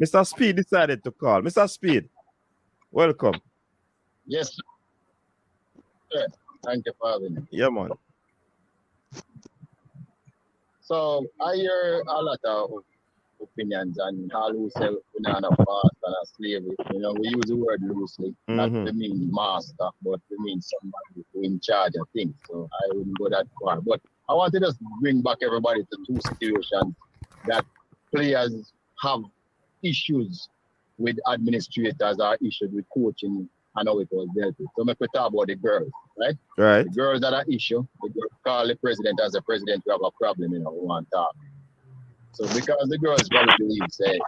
Mr. Speid decided to call. Mr. Speid, welcome. Yes, sir. Thank you for having me. Yeah, man. So I hear a lot of opinions and all who say banana fast and a slavery. We use the word loosely, not to mean master, but to mean somebody who in charge of things. So I wouldn't go that far. But I want to just bring back everybody to two situations that players have issues with administrators or issues with coaching and how it was dealt with. So we talk about the girls, right? Right. The girls that are issue, the girls call the president as a president, we have a problem, we want to talk. So because the girls probably believe, say,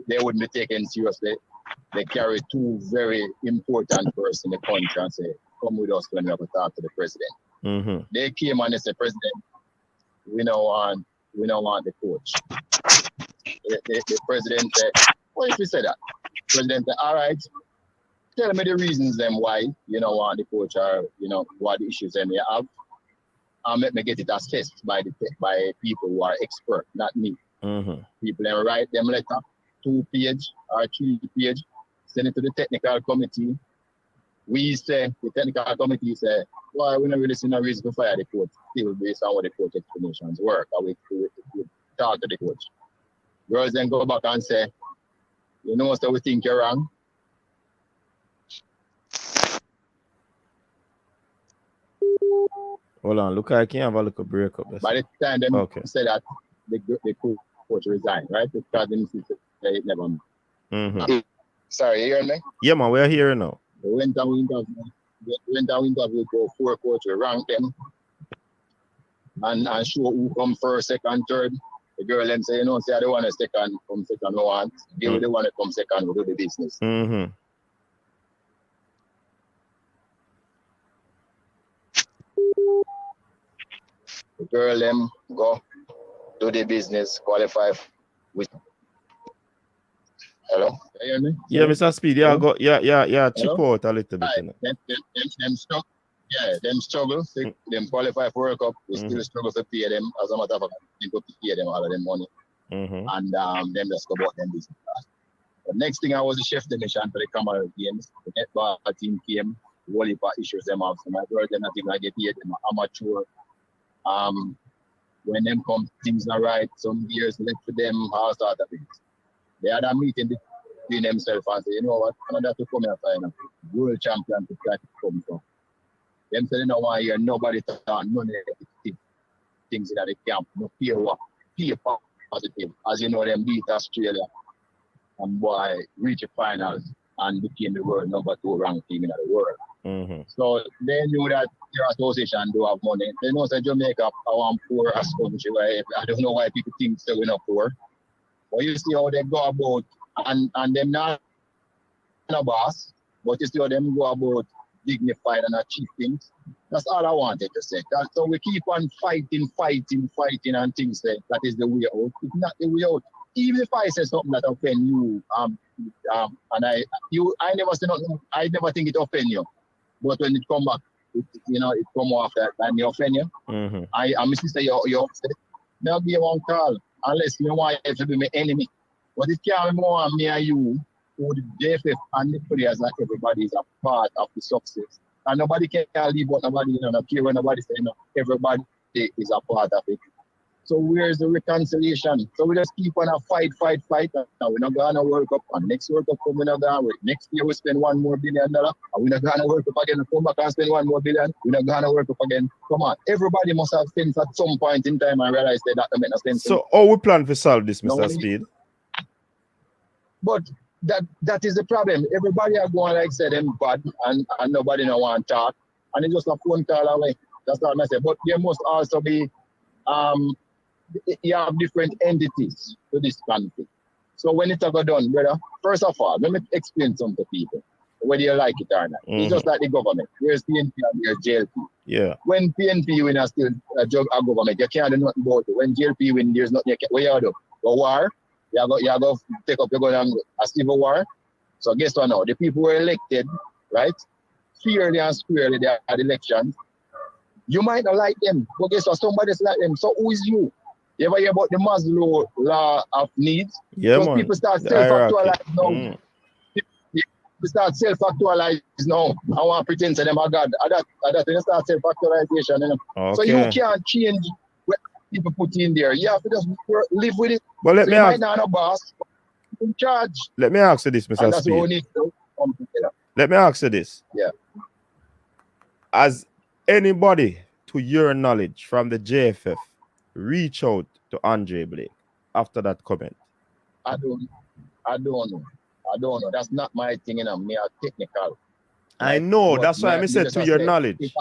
they wouldn't be taken seriously, they carry two very important persons in the country and say, come with us when we have to talk to the president. They came and they said, President, we don't want the coach. The president said, what if we say that? President said, all right, tell me the reasons then why you don't want the coach or what the issues them you have. And let me get it assessed by people who are expert, not me. People then write them letter, 2-page or 3-page, send it to the technical committee. We say, the technical committee say, well, we don't really see no reason to fire the coach, still based on what the coach explanations work. Or we talk to the coach. Girls then go back and say, so we think you're wrong. Hold on, look, I can have a little break up. By the time they say that, the coach resigned, right? Because they it never. Sorry, you hear me? Yeah, man, we're here now. The winter we go 4 coaches, rank them, and show who come first, second, third. The girl then say, say I don't want to second, come second, no one. Give me the one that come second, we do the business. The girl them go do the business, qualify with. Hello, can you hear me? Yeah, Mr. Speid, chip out a little bit. Them struggle, them qualify for World Cup, we still struggle to pay them. As a matter of fact, we go to pay them all of them money. And them just go about them business. The next thing I was the chef de mission for the Cavalier games. The netball team came, whole heap of issues them have. So my girls, them not even get paid, them amateur. When them come, things are right, some years left for them, all sort of things. They had a meeting between themselves and say, you know what, another to come here for world champion to try to come from. Them say they don't want to hear nobody talk none of the things in the camp, no fear what, fear positive. As you know, them beat Australia and boy reach the finals and became the world number 2 ranked team in the world. So they knew that their association do have money. They know that Jamaica are one poor as country where I don't know why people think so we're not poor. But you see how they go about and them not a boss, but you see how them go about dignified and achieve things. That's all I wanted to say. So we keep on fighting and things like that is the way out. It's not the way out. Even if I say something that offend you, and I never say nothing, I never think it offend you. But when it come back, it come off that and it offend you. I'm sister, you're upset. I'll give you one call unless you want to be my enemy. But it can't be more on me and you, who the JFF and the players and everybody is a part of the success. And nobody can leave what nobody, not care what nobody say, everybody is a part of it. So where's the reconciliation? So we just keep on a fight. Now we're not going to World Cup. And next World Cup, we're not going to work. Next year we spend $1 more billion. And we're not going to World Cup again. Come back and spend $1 more billion. We're not going to World Cup again. Come on. Everybody must have sense at some point in time and realize that that makes no sense. So how we plan to solve this, Mr. Speid? But that is the problem. Everybody are going like say them bad and nobody no want to talk. And it's just a phone call away. That's all I say. But there must also be you have different entities to this country. So when it's go done, brother, first of all, let me explain something to people, whether you like it or not. It's just like the government. There's PNP and there's JLP. Yeah. When PNP win, are still a government, you can't do nothing about it. When JLP win, there's nothing. What you do? Go war. You go take up your gun and a civil war. So guess what now? The people were elected, right? Fairly and squarely, they had elections. You might not like them, but guess what? Somebody's like them. So who is you? You ever hear about the Maslow law of needs? Yeah, Because man. people start The hierarchy. self-actualize now. People start self-actualize now. I want to pretend to them are God. That when you start self-actualization, you know? Okay. So you can't change what people put in there. You have to just live with it. But let So me you ask, might not have a boss in charge. let me ask you this, And Mr. that's what we Speed. need to come together. Let me ask you this. Yeah. Has anybody, to your knowledge, from the JFF reach out to Andre Blake after that comment? I don't know. That's not my thing, you know. Me are technical. I know. But That's why I said to your knowledge.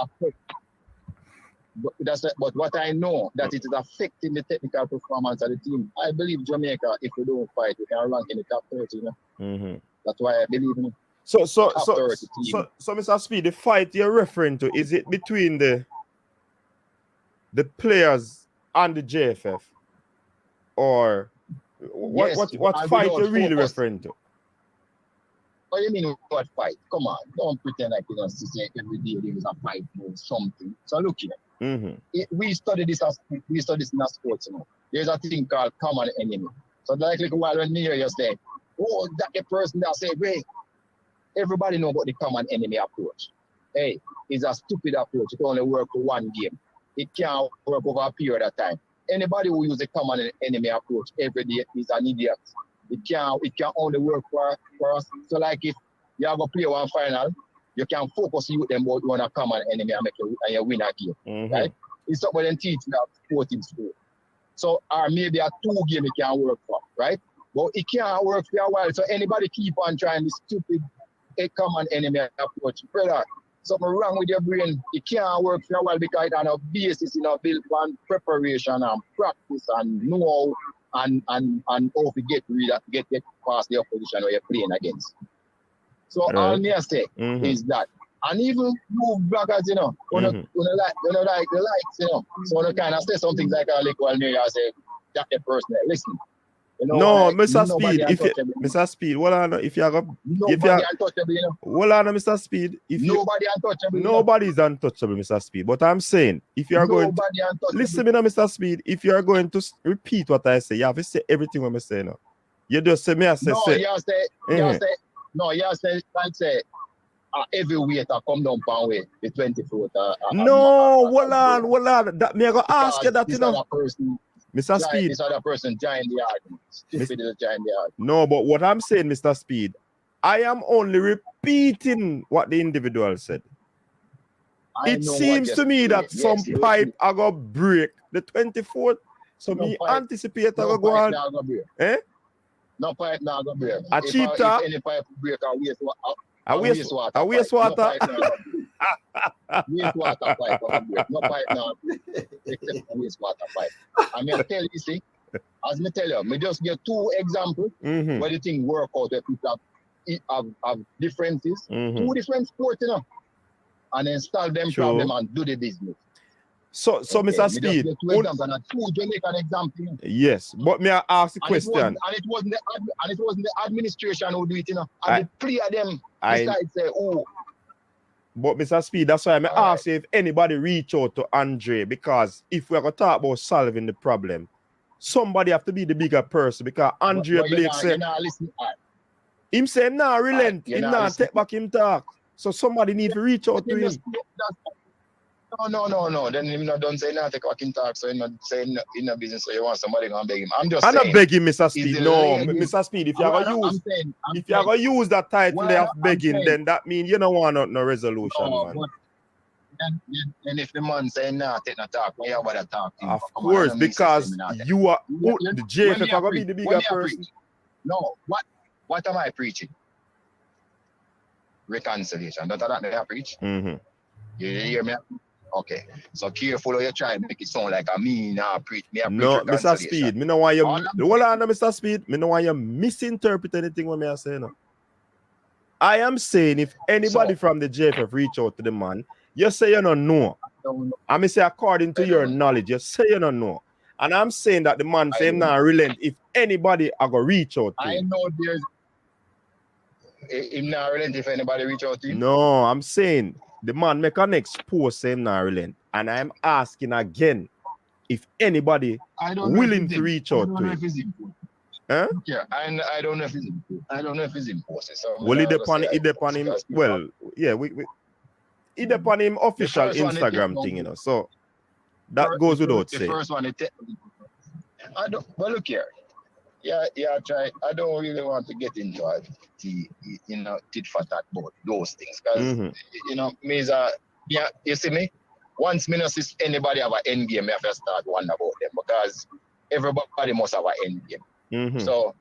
But what I know that it is affecting the technical performance of the team. I believe Jamaica, if we don't fight, we can rank in the top 30. You know? That's why I believe in it. So, Mr. Speed, the fight you're referring to, is it between the players and the JFF, or what fight you're really referring to? What do you mean what fight? Come on, don't pretend like you don't see every day there is a fight or something. So look here, we study this in a sports. You know, there's a thing called common enemy. So like a while when me hear you say, oh, that the person that say, wait, everybody know about the common enemy approach. Hey, it's a stupid approach. It only work for one game. It can't work over a period of time. Anybody who use the common enemy approach every day is an idiot. It can only work for us. So like if you have a play one final, you can focus you with them about one a common enemy and you win a game. Right? It's something they teach you at sporting school. So or maybe a 2 game it can work for, right? But it can't work for a while. So anybody keep on trying this stupid common enemy approach. Brother, something wrong with your brain. It can't work for a while because it has a basis, built on preparation and practice and know and how to get past the opposition or you're playing against. So all me I say is that. And even you bloggers, when like the likes, so when kind of say some things like I say that the person listen. No, Mr. Speed. Mr. Speed, what I know if you have untouchable, Well, Mr. Speed, nobody untouchable. Nobody is untouchable, Mr. Speed. But I'm saying, if you are going to listen, Mr. Speed, if you are going to repeat what I say, you have to say everything what I say now. You just say me, I say, like say, every weight come down pound weight, the 24th. No, hold on. That me I go ask you that, Mr. Speed. This other person joined the argument. Stupid is joined the argument. No, but what I'm saying, Mr. Speed, I am only repeating what the individual said. It seems to me that some pipe are going to break the 24th. So me anticipate I go on. No pipe now go break. A cheap talk. If any pipe break, a wastewater. Wastewater pipe. No pipe now. Except wastewater pipe. I mean, I tell you, see, as me tell you, me just get 2 examples where the thing work out where people have differences. 2 different sports, and then solve them problem and do the business. So Mr. Speed. 2 examples and 2 Jamaican example. Yes, but may I ask the question? And it wasn't the administration who do it, And the 3 of them decide say, oh. But Mr. Speed, that's why I ask you if anybody reach out to Andre, because if we're going to talk about solving the problem, somebody have to be the bigger person, because Andre Blake said, him say, nah, relent, him nah, take back him talk. So somebody need to reach out to him. No. Then him not done say nah, take back him talk, so him not saying in a business, so you want somebody gonna beg him. I'm saying. not begging, Mr. Speed. No, Mr. Speed, if you're gonna use that title of begging, then that means you don't want no resolution, man. And if the man say nah, take no talk, why you about talk? Of course, because you are the JFF are gonna be the bigger person. No, what am I preaching? Reconciliation. That's what I preach. You hear me? Okay. So careful how you try to make it sound like me preach. No, Mr. Speed, me know why you hold on, Mr. Speed. Me know why you misinterpret anything when I say no. I am saying if anybody from the JFF reach out to the man, you say you don't know. I may say according to your knowledge, you say you don't know. And I'm saying that the man say him not relent if anybody are gonna reach out to him. I know there's him not relent if anybody reach out to him. No, I'm saying the man make an next post saying not relent. And I'm asking again, if anybody willing to reach out to him. Huh? Yeah, I don't know if he's imposed. I don't know if he's imposed. So well, it depend on him. Well, yeah, it depend on him official Instagram thing, you know. So that goes without saying. The first one, I don't. Well, look here. Yeah. Try. I don't really want to get into tit for tat about those things because me is you see me. Once me not see anybody have an end game, I have to start wondering about them because everybody must have an end game. So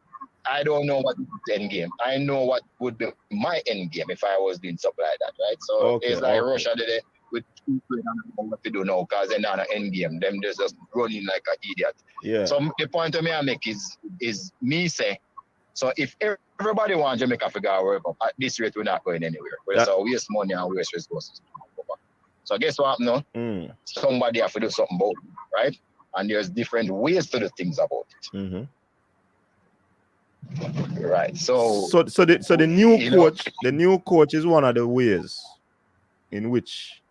I don't know what is the end game. I know what would be my end game if I was doing something like that, right? So it's like Russia did it with two players and what to do now because they're not an end game. Them just running like an idiot. Yeah. So the point of me I make is me say, so if everybody wants Jamaica figure out World Cup, at this rate we're not going anywhere. So waste money and waste resources. So guess what now? Somebody have to do something about it, right? And there's different ways to do things about it. Right. So the new coach is one of the ways in which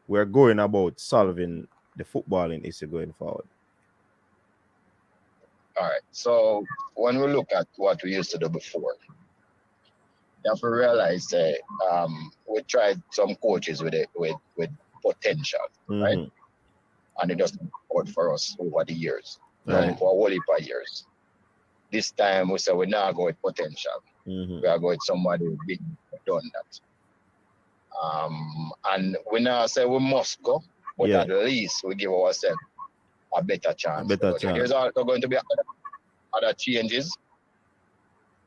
we're going about solving the footballing issue going forward. All right. So when we look at what we used to do before, you have to realize that we tried some coaches with potential, right? And it doesn't work for us over the years, right? For a whole heap of years. This time we say we're not going with potential. We are going with somebody who's been done that. And we now say we must go, but at least we give ourselves a better chance. There's also going to be other changes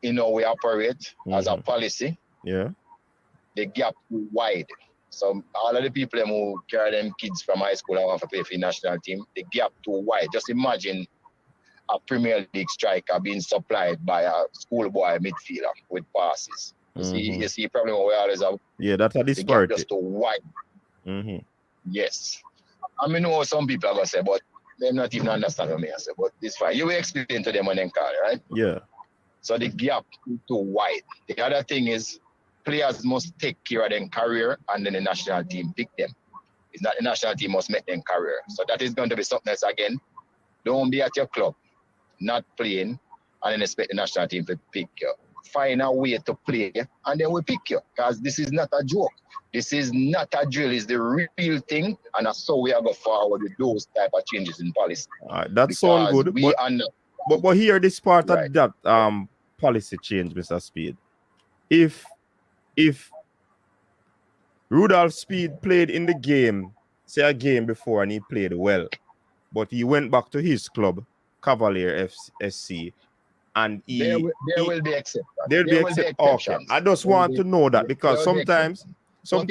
in how we operate as a policy. Yeah. The gap too wide. So all of the people who carry them kids from high school and want to play for the national team, the gap too wide. Just imagine a Premier League striker being supplied by a schoolboy midfielder with passes. You see probably what we always have. Yeah, that's a disparity. The gap just too wide. Yes. I mean, know some people are going to say, but they're not even understand what I say, but this fine. You will explain to them when they call, right? Yeah. So the gap is too wide. The other thing is players must take care of their career and then the national team pick them. It's not the national team must make them career. So that is going to be something else again. Don't be at your club, not playing, and then expect the national team to pick you. Find a way to play, and then we pick you. Because this is not a joke. This is not a drill. It's the real thing, and that's how we are going forward with those type of changes in policy. That sounds good. But here, this part of that policy change, Mr. Speid. If Rudolph Speid played in the game, say a game before, and he played well, but he went back to his club, Cavalier SC, and there will be exceptions. There will be exceptions. Okay. I just want to know that because sometimes what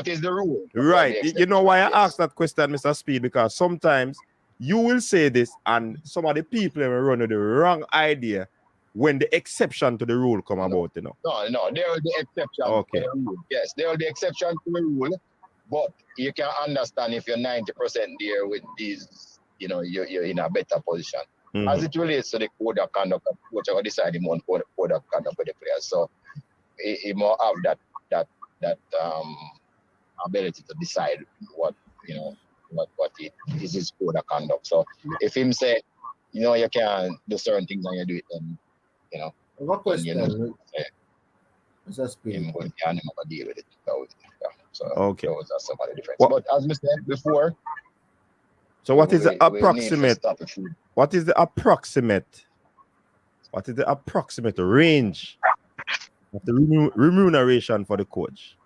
is the rule? Right. You know why I asked that question, Mr. Speid? Because sometimes you will say this, and some of the people will run with the wrong idea when the exception to the rule come about, you know. No, there will be exception to the rule. Yes, there will be exception to the rule, but you can understand if you're 90% there with these, you know, you're in a better position. As it relates to the code of conduct, which I decide him on code of conduct with the players. So he more have that ability to decide what it is his code of conduct. So if him say, you know, you can do certain things and you do it, then you know. What question? Him can deal with it. So okay. Those are some of the differences. But as I said before. So what is the approximate? What is the approximate range of the remuneration for the coach?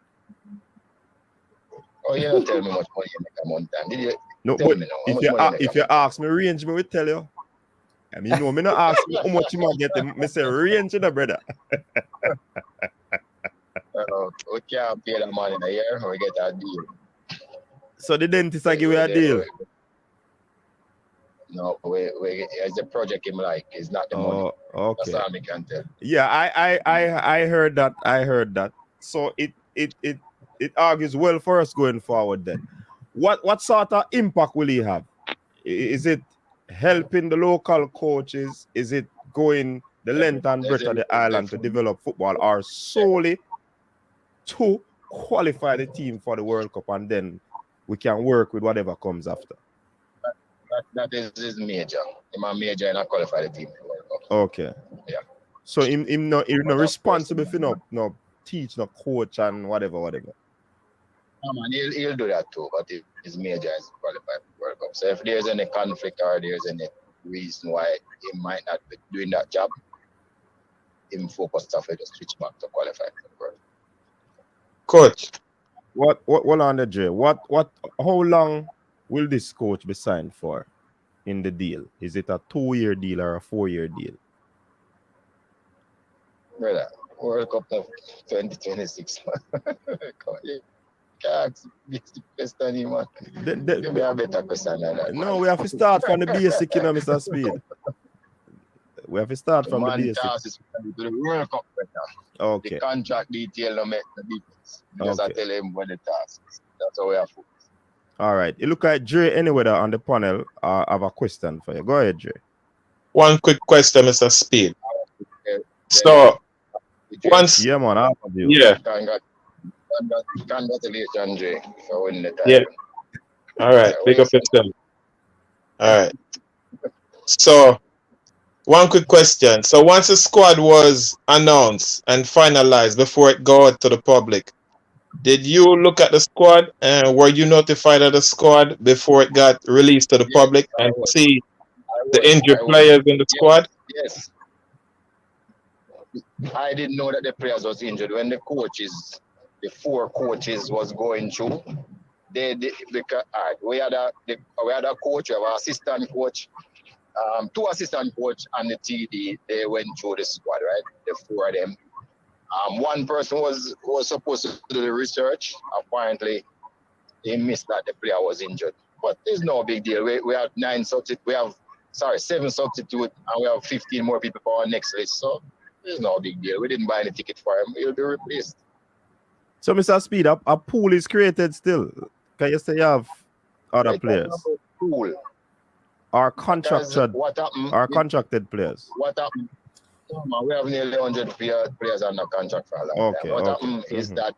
Oh, you don't tell me much money you make a month time. Did you? No, but if you ask me range, me will tell you. I mean, no, me not ask you how much you might get. Me say range, you know, brother. We can't pay the money in a year, or we get a deal. So the dentist I give you a deal. No, as the project him like is not the money. Okay. That's all I can tell. Yeah, I heard that. I heard that. So it argues well for us going forward then. What sort of impact will he have? Is it helping the local coaches? Is it going the length and breadth of the island to develop football, or solely to qualify the team for the World Cup and then we can work with whatever comes after? That is his major. He's a major and I qualify the team. Okay. Yeah. So him no responsible for no teach, no coach and whatever. Man, he'll do that too, but his major is qualified for World Cup. So if there's any conflict or there's any reason why he might not be doing that job, him focus stuff to switch back to qualify for the World Cup. Coach. What on the J? How long will this coach be signed for in the deal? Is it a 2-year deal or a 4-year deal? Brother, World Cup of 2026. Can't be the question, man. Give me a better question than that. No, we have to start from the basic, you know, Mr. Speid. We have to start from the basic. Is to the World Cup better. Okay. The contract detail no make the difference. Just I tell him what the task is. That's how we have focused. All right. You look at Dre anywhere on the panel. I have a question for you. Go ahead, Dre. One quick question, Mr. Speid. So, once... Yeah, man. I have you. Yeah. Congratulations, Dre, for winning the title. Yeah. All right. Big up yourself. All right. So, one quick question. So, once the squad was announced and finalized before it go out to the public, did you look at the squad and were you notified of the squad before it got released to the public and see the injured players in the squad? Yes. I didn't know that the players was injured when the 4 coaches was going through. Because we had a coach, we have an assistant coach, 2 assistant coach and the TD. They went through the squad, right? The 4 of them. One person was supposed to do the research. Apparently, he missed that the player was injured. But there's no big deal. We have 7 substitutes, and we have 15 more people for our next list. So there's no big deal. We didn't buy any ticket for him. He'll be replaced. So, Mr. Speid, a pool is created still. Can you say you have other players? Pool. Or contracted players? What happened? We have nearly 100 players under contract for a long time. What happened is that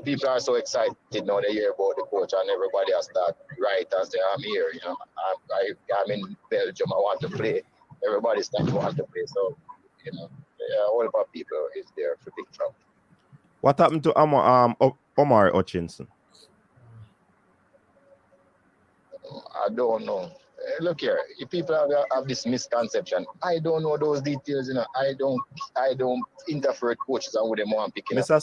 people are so excited now they hear about the coach and everybody has start write and say, I'm here, you know, I'm in Belgium, I want to play. Everybody starts to want to play. So, you know, all of our people is there for big trouble. What happened to Omar Hutchinson? I don't know. Look here, if people have this misconception, I don't know those details, you know. I don't interfere with coaches and with them want picking Mr.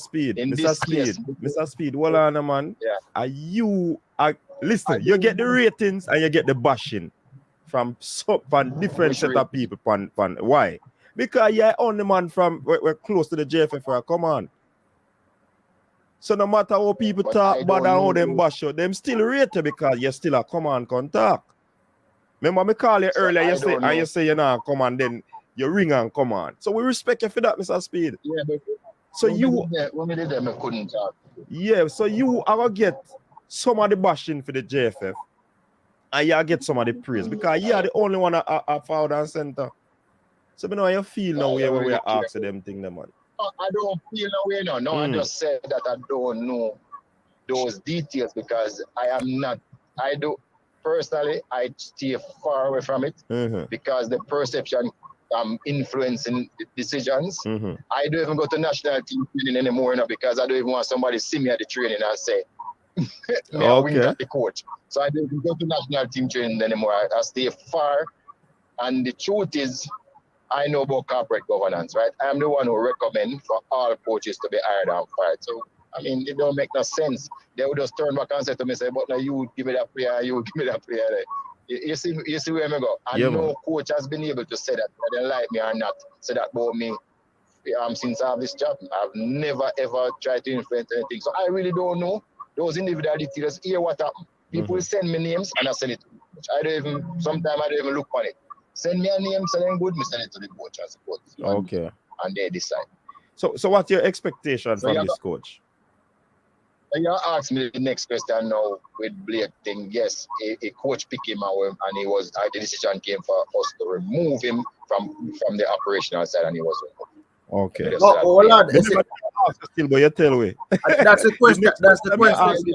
Speid, hold on, man. Yeah. Listen, you get the ratings and you get the bashing from different set of people. Why? Because you're only man from we're close to the JFF. Come on. So no matter how people talk bad and how them bash you, them still rate you because you're still a come on, come talk. Remember me call you earlier, you say you know come on, then you ring and come on. So we respect you for that, Mr. Speid. Yeah, but so when we did them, I couldn't talk. Yeah, so you are gonna get some of the bashing for the JFF and you get some of the praise because you are the only one at forward and center. So you know how you feel now where we are asking them thing, man. I don't feel no way now. No, I just said that I don't know those details because personally, I stay far away from it because the perception influencing the decisions. I don't even go to national team training anymore now because I don't even want somebody to see me at the training and say, I win at the coach. So I don't even go to national team training anymore. I stay far. And the truth is, I know about corporate governance, right? I'm the one who recommend for all coaches to be hired and fired. So, I mean, it don't make no sense. They would just turn back and say to me, but now you give me that player, you give me that player. You see where I go? And no coach has been able to say that, whether they like me or not, say that about me since I have this job. I've never, ever tried to influence anything. So I really don't know those individual details. Hear what happened. People send me names and I send it to the coach. Sometimes I don't even look on it. Send me a name, send them good, me send it to the coach as a coach. Okay. And they decide. So what's your expectation from this coach? You ask me the next question now with Blake thing. Yes, a coach picked him out and the decision came for us to remove him from the operational side and he was removed. Okay. Hold on. But you tell me. That's the question. That's the question.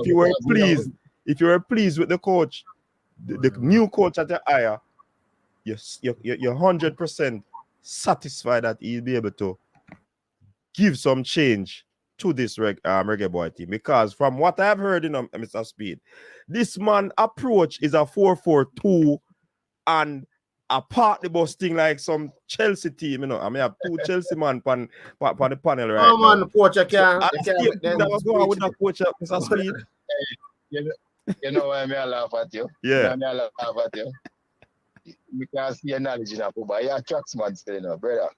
If you were pleased with the coach, the new coach that you hire, you're 100% satisfied that he'll be able to give some change to this Reggae Boy team. Because from what I've heard, Mr. Speed, this man approach is a 4-4-2 and a partly busting like some Chelsea team, I mean, I have two Chelsea man on the panel right now. Man, coach, I can't. That was going with the coach, Mr. Speed. You know why I laugh at you? Yeah. You know why I laugh at you? Because your knowledge in football, you attract man still, brother.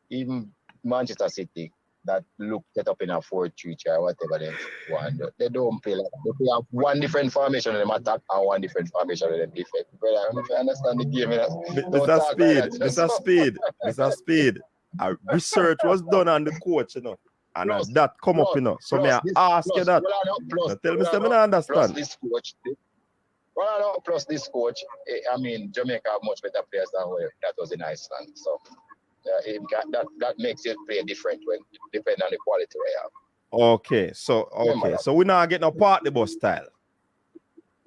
Even Manchester City that look set up in a 4-3 or whatever they want, they don't play like that. They play one different formation in them attack and one different formation in them defense. Brother, if you understand the game, Mr. Speed, research was done on the coach, and that come up, So may I ask you that? Tell me, I understand. Plus this coach, I mean, Jamaica have much better players than that was in Iceland. So that makes it play different when depending on the quality we have. Okay, so we're not getting a party bus style.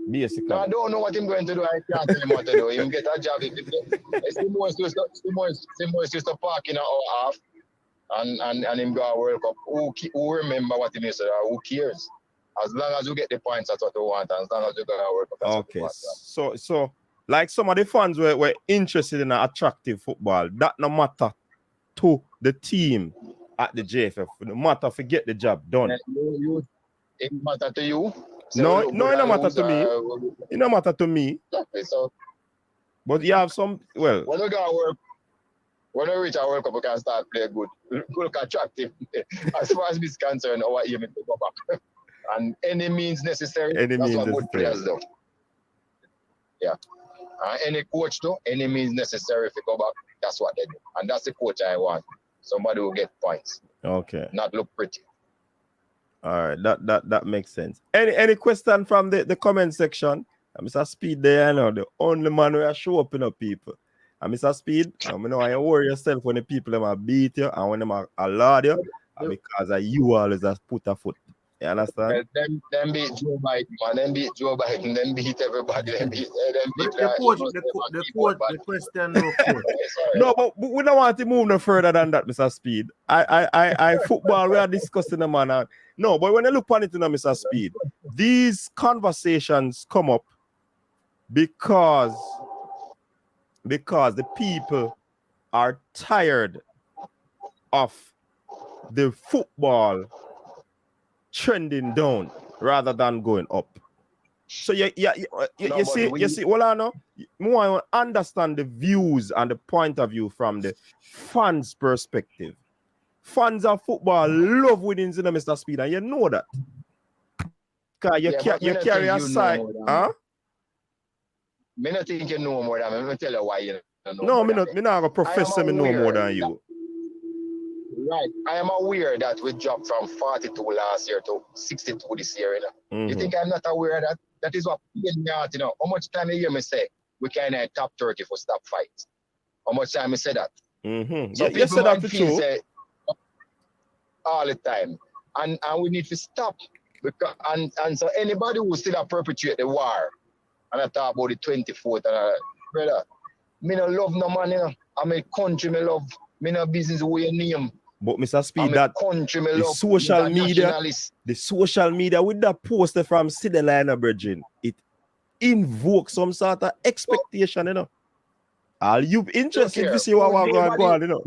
Basically. No, I don't know what I'm going to do. I can't tell him what to do. He get a job. Simone used to park in our half and him go to World Cup. Who remember what he said? Who cares? As long as you get the points, that's what you want. As long as you go to World Cup, that's okay, what you want. So like some of the fans were interested in attractive football. That no matter to the team at the JFF. No matter if you get the job done. It matter to you? No, it don't matter to me. It don't matter to me. Okay, so. But you have some, well. When we go to work, when we reach our World Cup, we can start playing good. Look attractive. As far as this is concerned, our aim is to go back. And any means necessary, that's what good players do. Yeah. Any coach do, any means necessary if you go back, that's what they do. And that's the coach I want. Somebody will get points. Okay. Not look pretty. All right, that makes sense. Any question from the comment section? Mr. Speed there, the only man who show up in people. And Mr. Speed, I know you worry yourself when the people them beat you and when them allowed you, because you always just put a foot. You understand? Them beat Joe Biden, man. Them beat Joe Biden. Them beat everybody. Them beat the question, no coach. No, but we don't want to move no further than that, Mr. Speed. I football, we are discussing the man. No, but when you look on it, Mr. Speed, these conversations come up because the people are tired of the football trending down rather than going up. So you see, well, I know more I want to understand the views and the point of view from the fans' perspective. Fans of football love winning, Mr. Speed, and you know that. Because you carry a side. Huh? Me not think you know more than me. Let me tell you why you know. No, me not going to profess me know more than you. Right. I am aware that we dropped from 42 last year to 62 this year. You think I'm not aware of that? That is what paid me out, How much time you hear me say we can top 30 for stop fights? How much time I say that? So you said that too. Say all the time. And we need to stop. Because and so anybody who still perpetuate the war, and I talk about the 24th, brother, me no love no man, I mean country me love, me no business with your name. But Mr. Speed, that the social media with that poster from Sidelina Virgin, it invokes some sort of expectation, Are you interested to see what we're going on,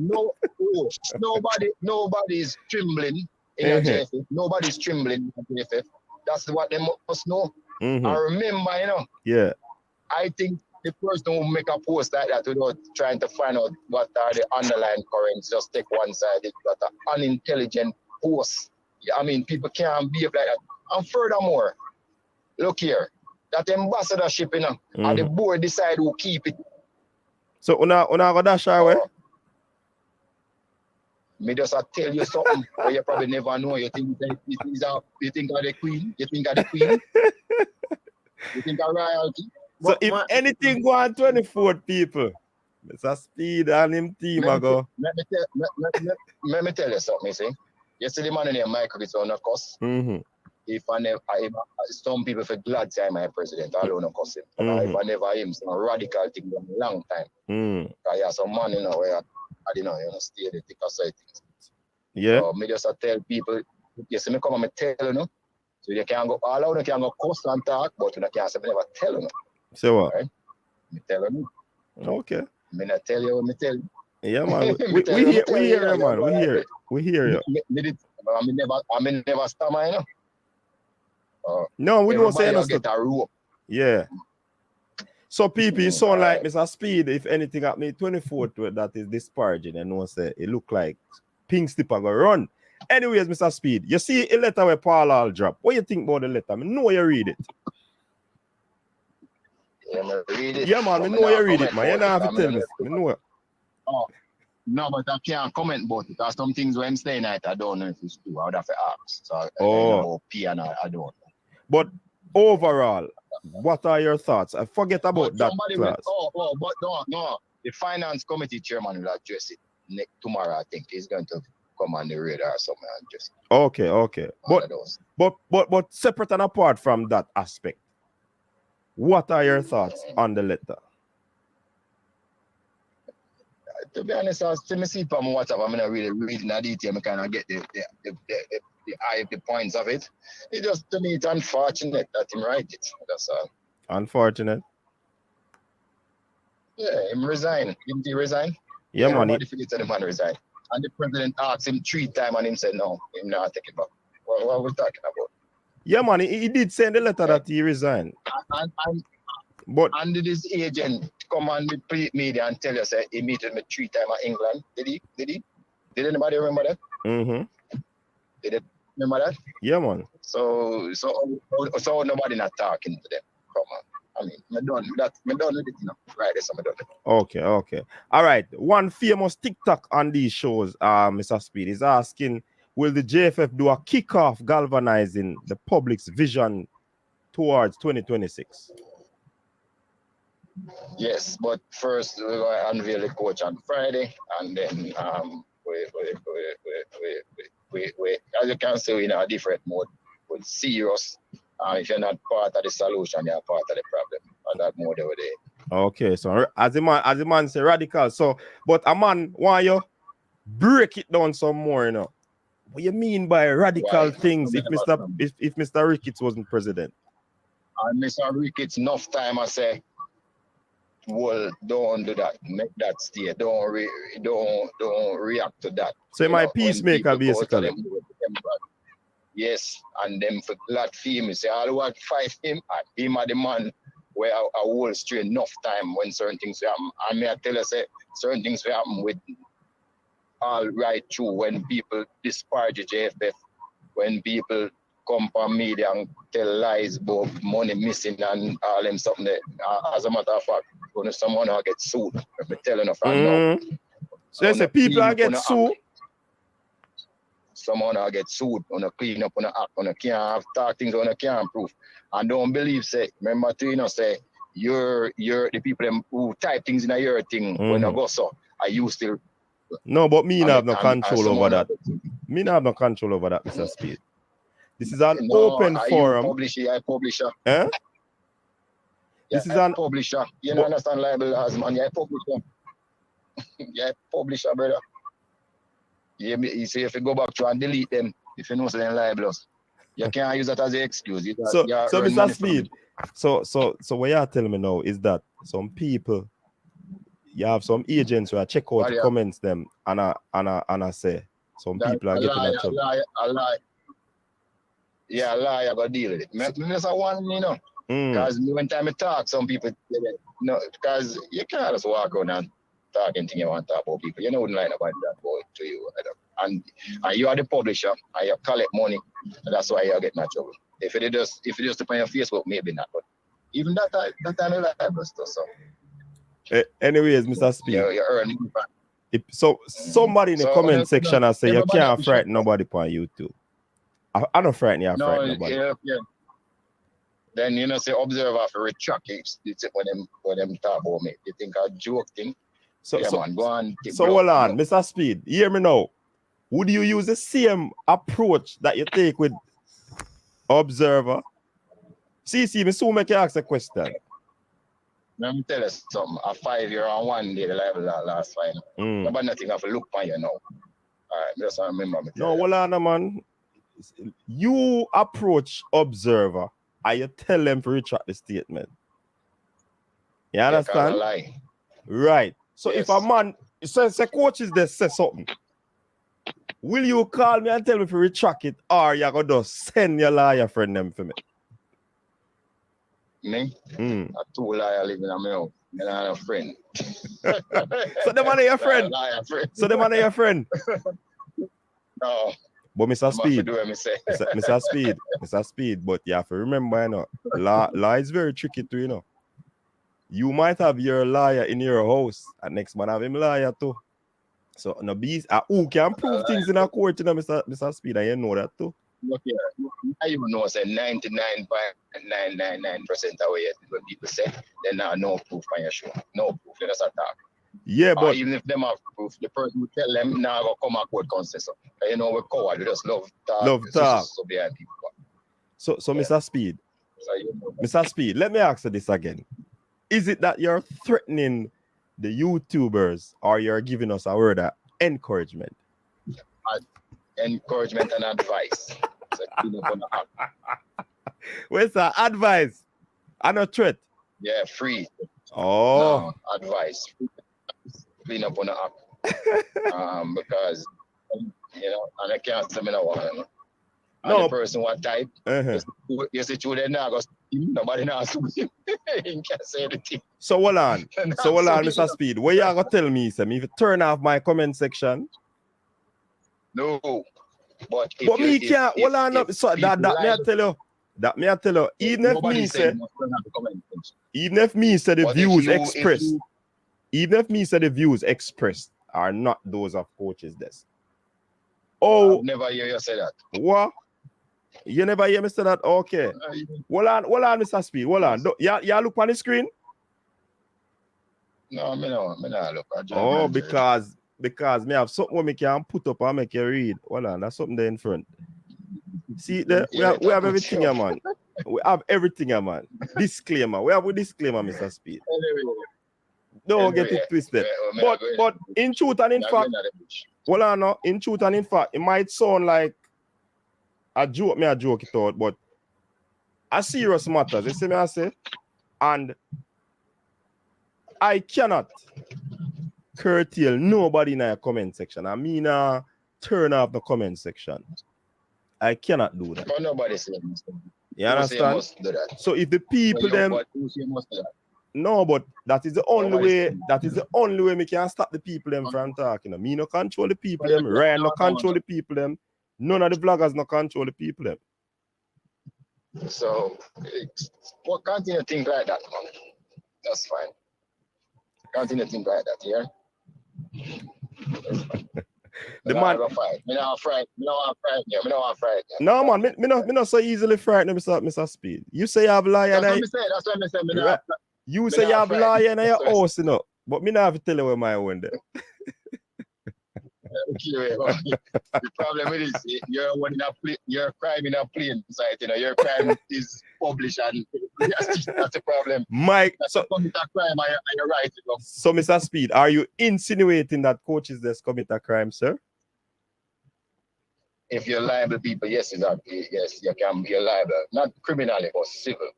Nobody is trembling in a JFF. Nobody's trembling in a JFF. That's what they must know. I remember, Yeah. I think the person who make a post like that without trying to find out what are the underlying currents, just take one side, it's got an unintelligent post. I mean, people can't behave like that. And furthermore, look here, that ambassadorship, and the board decide who keep it. So, una go dash away? Me just tell you something where you probably never know. You think of the queen? You think of the queen? You think of royalty? So if anything go on 24 people, Mr. Speed and him team go. Let me tell you something, see. You see the man in here, Michael, it's on a course. if some people for glad say my president, I don't know cuss him. But if I never him, some radical thing for a long time. Because you have some man, where stay the thick side things. Yeah. So me just tell people, you see me come and me tell you, so you can go all out, you can go cuss and talk, but you can't say me never tell you. So what? Right? Me tell you. Okay. Me not tell you what me tell you. Yeah, man. We hear you, man. We hear you. I never stammer, No, we don't say anything. Get a rope. Yeah. So people, you sound like Mr. Speed. If anything happened 24th, that is disparaging. And no one say it look like pink slipper go run. Anyways, Mr. Speed, you see a letter where Paul all drop. What you think about the letter? I know you read it. Yeah, read it. Yeah, man, I know you read it, man. You don't have to tell me. I know it. Oh, no, but I can't comment about it. There's some things when I'm staying at, I don't know if it's true. I would have to ask. So about P and I don't know. But overall, what are your thoughts? I forget about that class. But no. The finance committee chairman will address it tomorrow. I think he's going to come on the radar somewhere and just. Okay. But separate and apart from that aspect, what are your thoughts on the letter? To be honest, I was me see it on WhatsApp. I'm not really reading the detail. I kind of get the points of it. It just to me it's unfortunate that him write it. That's all. Unfortunate. Yeah, him resign. Didn't he resign? Yeah, man. Everybody forgets that the man resign. And the president asked him 3 times and him said no, him not take it back. What are we talking about? Yeah, man. He did say in the letter that he resigned. And did his agent come on the media and tell us that he meted me 3 times at England? Did he? Did anybody remember that? Did they remember that? Yeah, man. So nobody not talking to them. Come on. I mean, I'm done with it, Right, so I'm done with it. Okay. All right. One famous TikTok on these shows, Mr. Speed, is asking, will the JFF do a kickoff galvanizing the public's vision towards 2026? Yes, but first we're going to unveil the coach on Friday, and then we as you can see, we're in a different mode. We're serious. If you're not part of the solution, you're part of the problem. And that mode over there. Okay, so as the man say radical. So, but a man want you break it down some more, What you mean by radical things if Mr. Ricketts wasn't president? And Mr. Ricketts, enough time I say, well, don't do that. Make that stay. Don't react to that. So my peacemaker basically. Yes, and them for glad for him. Say all what fight him, and him are the man where I will stray enough time when certain things happen. And may I tell you, say certain things will happen with all right through when people disparage the JFF, when people come from media and tell lies about money missing and all them something that, as a matter of fact, when someone will get sued. If I tell enough right now. So you say people are get sued? Someone will get sued on a clean up on a act, on a can't have talk things on a can't prove. And don't believe, say, remember to say you're the people who type things in a your thing when I go so are you still. No, but me have no control over that. Me have no control over that, Mr. Speed. This is an open forum. I publisher. Eh? This is an publisher. You don't understand liability as man. You're a publisher. You're a publisher, brother. You see, if you go back to and delete them, if you know so they're libelous, you can't use that as an excuse. So Mr. Speed, so what you're telling me now is that some people, you have some agents who are check out the comments them and I say some people are getting a trouble. A lie. Yeah, a lie, I gotta deal with it. That's a one, because when time I talk, some people, because you can't just walk around and talk anything you want to talk about people. You know, wouldn't lie about that boy to you. And you are the publisher, and you collect money, and that's why you're getting in trouble. If it just upon your Facebook, maybe not. But even that time reliable stuff. So. Anyways, Mr. Speed. You're earning. So somebody in the comment section I say you can't frighten nobody on YouTube. I don't frighten you, frighten nobody. Yeah. Then say observer for retract it when them talk about me. You think a joke thing? Man, go on. So hold on, Mr. Speed, hear me now. Would you use the same approach that you take with Observer. See, me soon make you ask a question. Let me tell you something. A 5 year and 1 day, the level last final. But nothing have to look for you now. All right, just remember me. No, well, on, man. You approach observer and you tell them to retract the statement. You understand? Lie. Right. So Yes. if a man says coach is there say something, will you call me and tell me to retract it, or you gonna just send your lawyer friend them for me? Me? A 2 liar living on my house. And I have a friend. So the man are your friend. So the man are your friend. No. But Mr. Speed, Do what me say. Mr. Speed, but you have to remember, you know, law is very tricky too, you know. You might have your lawyer in your house, and next man have him lawyer too. So no beast, who can prove things in a court, you know, Mr. Speed, and you know that too. Look here, I even know say 99.999% of what people say, then no proof on your show. No proof, let us attack. Yeah, but even if them have proof, the person will tell them now go come and court consent. You know, we're coward, we just love talk. So behind people. So yeah. Mr. Speed, Mr. Speed, let me ask you this again. Is it that you're threatening the YouTubers, or you're giving us a word of encouragement? Encouragement and advice. Where's that advice? And a threat? Yeah, free. Oh. No, advice. Clean up on the app. Because, you know, and I can't say me no one. And the person what type, you see through there now, nobody knows who him. He can't say anything. So hold on. Mr. Speed. What you gonna tell me, Sam? If you turn off my comment section? No. But me can't. Hold on. So that may I tell you. That may I tell you. Even if me say the views expressed. Even if me say the views expressed are not those of coaches this. Oh, I've never hear you say that. What? You never hear me say that? Okay. Hold on, Mr. Speed. Hold on. You look on the screen? No, me no look. Because me have something where me can put up and make you read. Hold on, that's something there in front. See there? We have everything here, man. We have everything here, man. Disclaimer. We have a disclaimer, Mr. Speed. Don't get it twisted. But in truth and in fact, in truth and in fact, it might sound like a joke it out, but a serious matters. You see me I say? And I cannot curtail nobody in a comment section. I mean, turn off the comment section. I cannot do that. But nobody says you understand? So if the people no, but that is the only way. That is the only way we can stop the people them from talking. Me no control the people them. Ryan no control the people them. None of the vloggers no control the people them. So, what continue to think like that, man? That's fine. Continue to think like that, yeah? The man. Me not frightened. No, man. Me not so easily frightened, Mr. Speed. You say you have liar. That's what me say. You say you have liar in your house, you know. But me not have to tell you where my one there. The problem is you're crime in a plain sight, you know. Your crime is published and that's the problem. Mike, that's a commit a crime and you're right. You know? So Mr. Speed, are you insinuating that coaches just commit a crime, sir? If you're liable people, yes, you can be liable. Not criminally, but civil.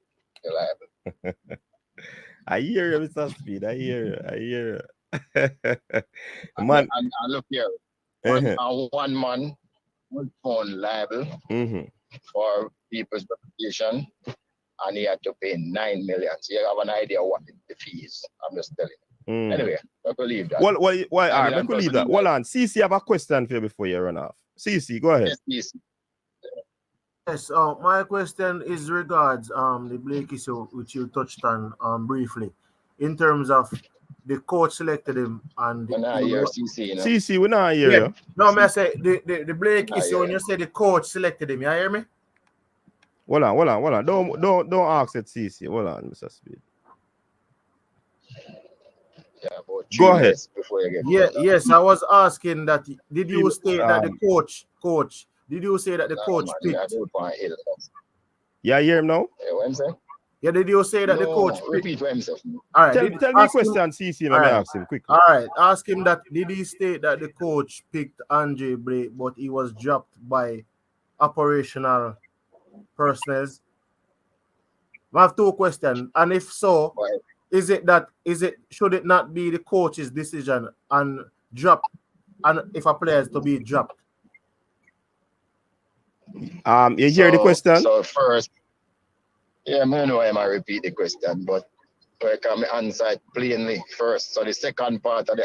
You're liable. I hear you, Mr. Speed. I hear you. Man. And look here. One man was found liable for people's reputation, and he had to pay 9 million. So you have an idea what the fee is. I'm just telling you. Anyway, I believe that. Why? I believe that. Hold on. CC have a question for you before you run off. CC, go ahead. Yes, Yes, my question is regards the Blake issue which you touched on briefly, in terms of the coach selected him and CC, you know? CC, we not hear you. No, I say the Blake issue when you say the coach selected him, you hear me? Hold on. Don't ask it, CC. Hold on, Mr. Speed. Yeah, go ahead. Before you get yes, I was asking that. Did you state that the coach? Did you say that the coach picked? Yeah, hear him now? Yeah, what I'm saying? Yeah, did you say that the No, coach repeat what I'm saying. all right, Tell me a question, CC, let me ask him quickly. All right, ask him that did he state that the coach picked Andre Blake, but he was dropped by operational personnel? I have two questions, and if so, Right. should it not be the coach's decision and if a player is to be dropped? You hear the question? So first, yeah, I know I might repeat the question, but I can answer it plainly first. So the second part of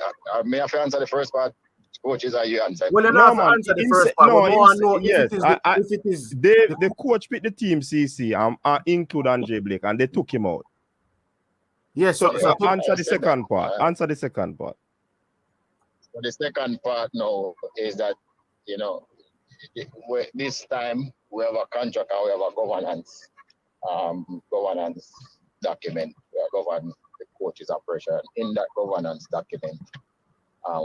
may I have to answer the first part? Coaches, are you answering? Well, you don't have to answer the first part, but more know if it is the coach picked the team CC include Andre Blake and they took him out. Yes, so answer the second part. Answer the second part. So the second part now is that, you know, this time we have a contract and we have a governance document. We govern the coach's operation. In that governance document,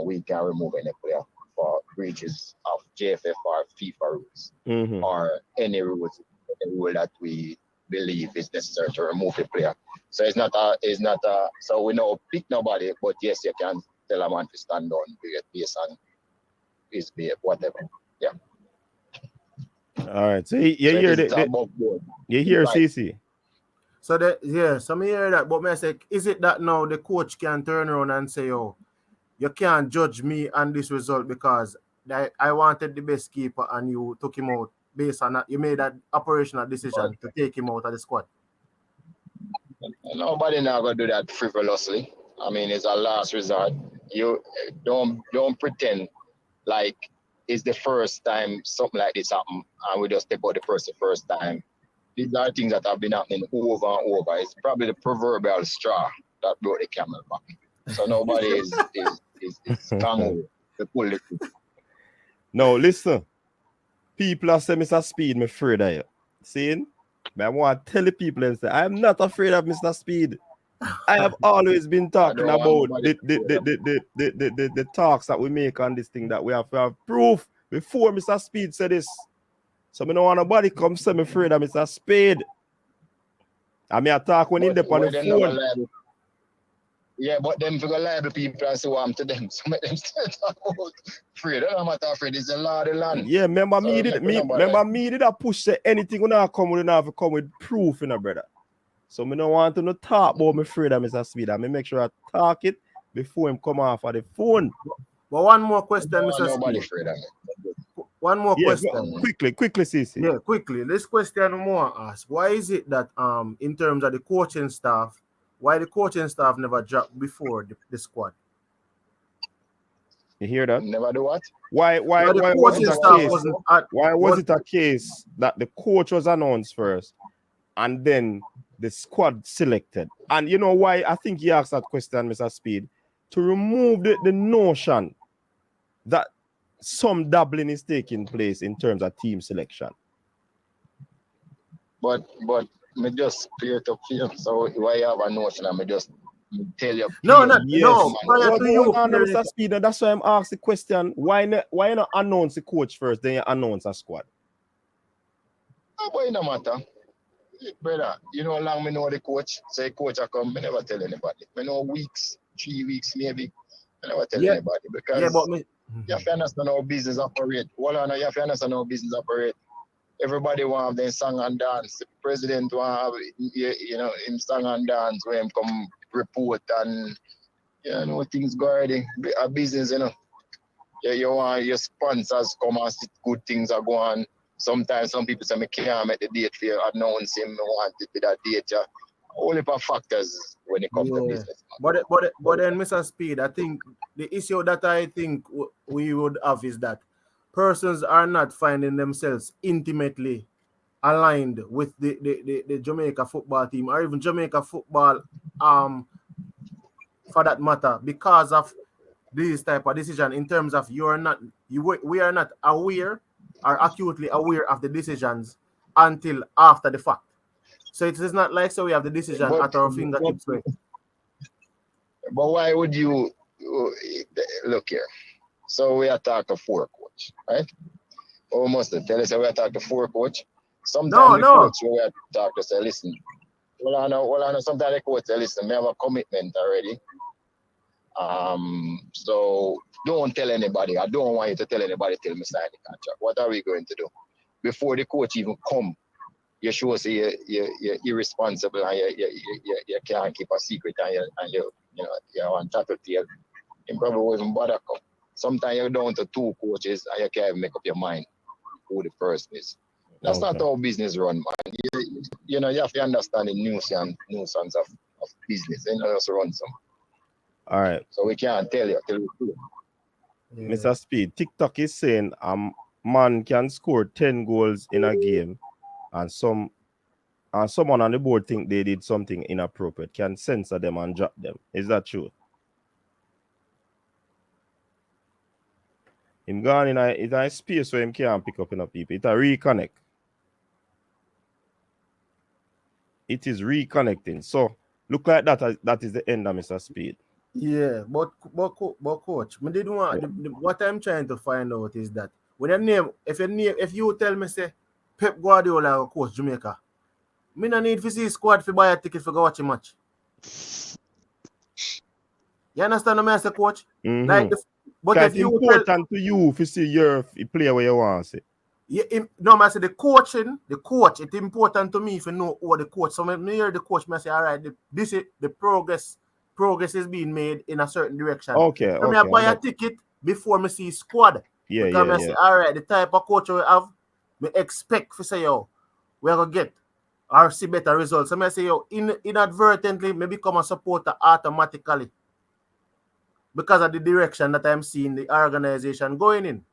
we can remove any player for breaches of JFF or FIFA rules, or any rule that we believe is necessary to remove the player. So it's not so we don't pick nobody, but yes, you can tell a man to stand on based on his whatever. Yeah. All right. So you hear CC. So me hear that, but me say, is it that now the coach can turn around and say, "Oh, you can't judge me on this result because I wanted the best keeper and you took him out based on that. You made that operational decision to take him out of the squad." Nobody now gonna do that frivolously. I mean, it's a last resort. You don't pretend like it's the first time something like this happened and we just take out the person first time. These are things that have been happening over and over. It's probably the proverbial straw that brought the camel back. So nobody is strong to pull it. No, listen. People are saying Mr. Speid, I'm afraid of you. Seeing? I want to tell the people and say, I'm not afraid of Mr. Speid. I have always been talking about the talks that we make on this thing, that we have to have proof before Mr. Speid said this. So I don't want nobody come say I'm afraid of Mr. Speid. I mean, I talk when in the on the phone. Yeah, but them for liable people and say what I'm to them. So make them still talk about afraid. I'm not afraid, it's the law of the land. Yeah, remember me did I push say anything when I come with, have to come with proof, you know, brother. So I don't want to no talk about me afraid of Mr. Speid. I make sure I talk it before him come off of the phone. But one more question, Mr. Nobody Speid. afraid of me. One more question. Quickly, CC. Yeah, quickly. This question I want to ask. Why is it that in terms of the coaching staff, why the coaching staff never dropped before the squad? You hear that? Never do what? Why was it a case that the coach was announced first and then the squad selected? And you know why I think he asked that question, Mr. Speid? To remove the notion that some dabbling is taking place in terms of team selection. But me just clear it up here. So why you have a notion and me just tell you? No. Mr. Speid, that's why I'm asking the question. Why not announce the coach first, then you announce a squad? No, but it no matter. Brother, you know how long me know the coach? Say coach I come, me never tell anybody. Me know weeks, 3 weeks maybe. I never tell anybody because you have to understand how business operate. You have to understand how business operate. Everybody want their song and dance. The president want have, him song and dance where him come report and things go already. A business, you want your sponsors come and see good things are going on. Sometimes some people say me can't make the date for you, announce him, I want it to that date. All heap of factors when it comes to business. But then, Mr. Speid, I think the issue that I think we would have is that persons are not finding themselves intimately aligned with the Jamaica football team or even Jamaica football for that matter because of this type of decision in terms of we are not aware or acutely aware of the decisions until after the fact. So it is not like we have the decision at our fingertips. But why would you look here? So we attack a 4 coach, right? Almost tell us we attack the 4 coach. Sometimes the coach will talk to say, listen, well, I know, sometimes the coach say, listen, we have a commitment already. So don't tell anybody. I don't want you to tell anybody till me sign the contract. What are we going to do? Before the coach even come, you show say you're irresponsible and you can't keep a secret and you're on tattletale. You probably won't even bother come. Sometimes you're down to 2 coaches and you can't even make up your mind who the person is. That's not how business run, man. You have to understand the nuisance of business. You know, just run some. All right. So we can't tell you till we do. Yeah. Mr. Speed, TikTok is saying man can score 10 goals in a game and someone on the board think they did something inappropriate, can censor them and drop them. Is that true? Him gone in a space where him can't pick up enough people. It a reconnect. It is reconnecting. So look like that is the end of Mr. Speed. Yeah, but coach, me didn't want what I'm trying to find out is that when if you tell me say Pep Guardiola or coach Jamaica, me no need to see squad for buy a ticket for go watch a match. You understand what I say, coach? Mm-hmm. Like but if it's important to you to see your player where you want to see. Yeah, no, I say the coach, it's important to me if you know what the coach. So when I hear the coach, I say, all right, this is the progress is being made in a certain direction. Okay. So I buy a ticket before I see squad. Yeah, because I say, all right, the type of coach we have, me expect to say, yo, we're going to get or see better results. So I say, yo, inadvertently, me become a supporter automatically because of the direction that I'm seeing the organization going in.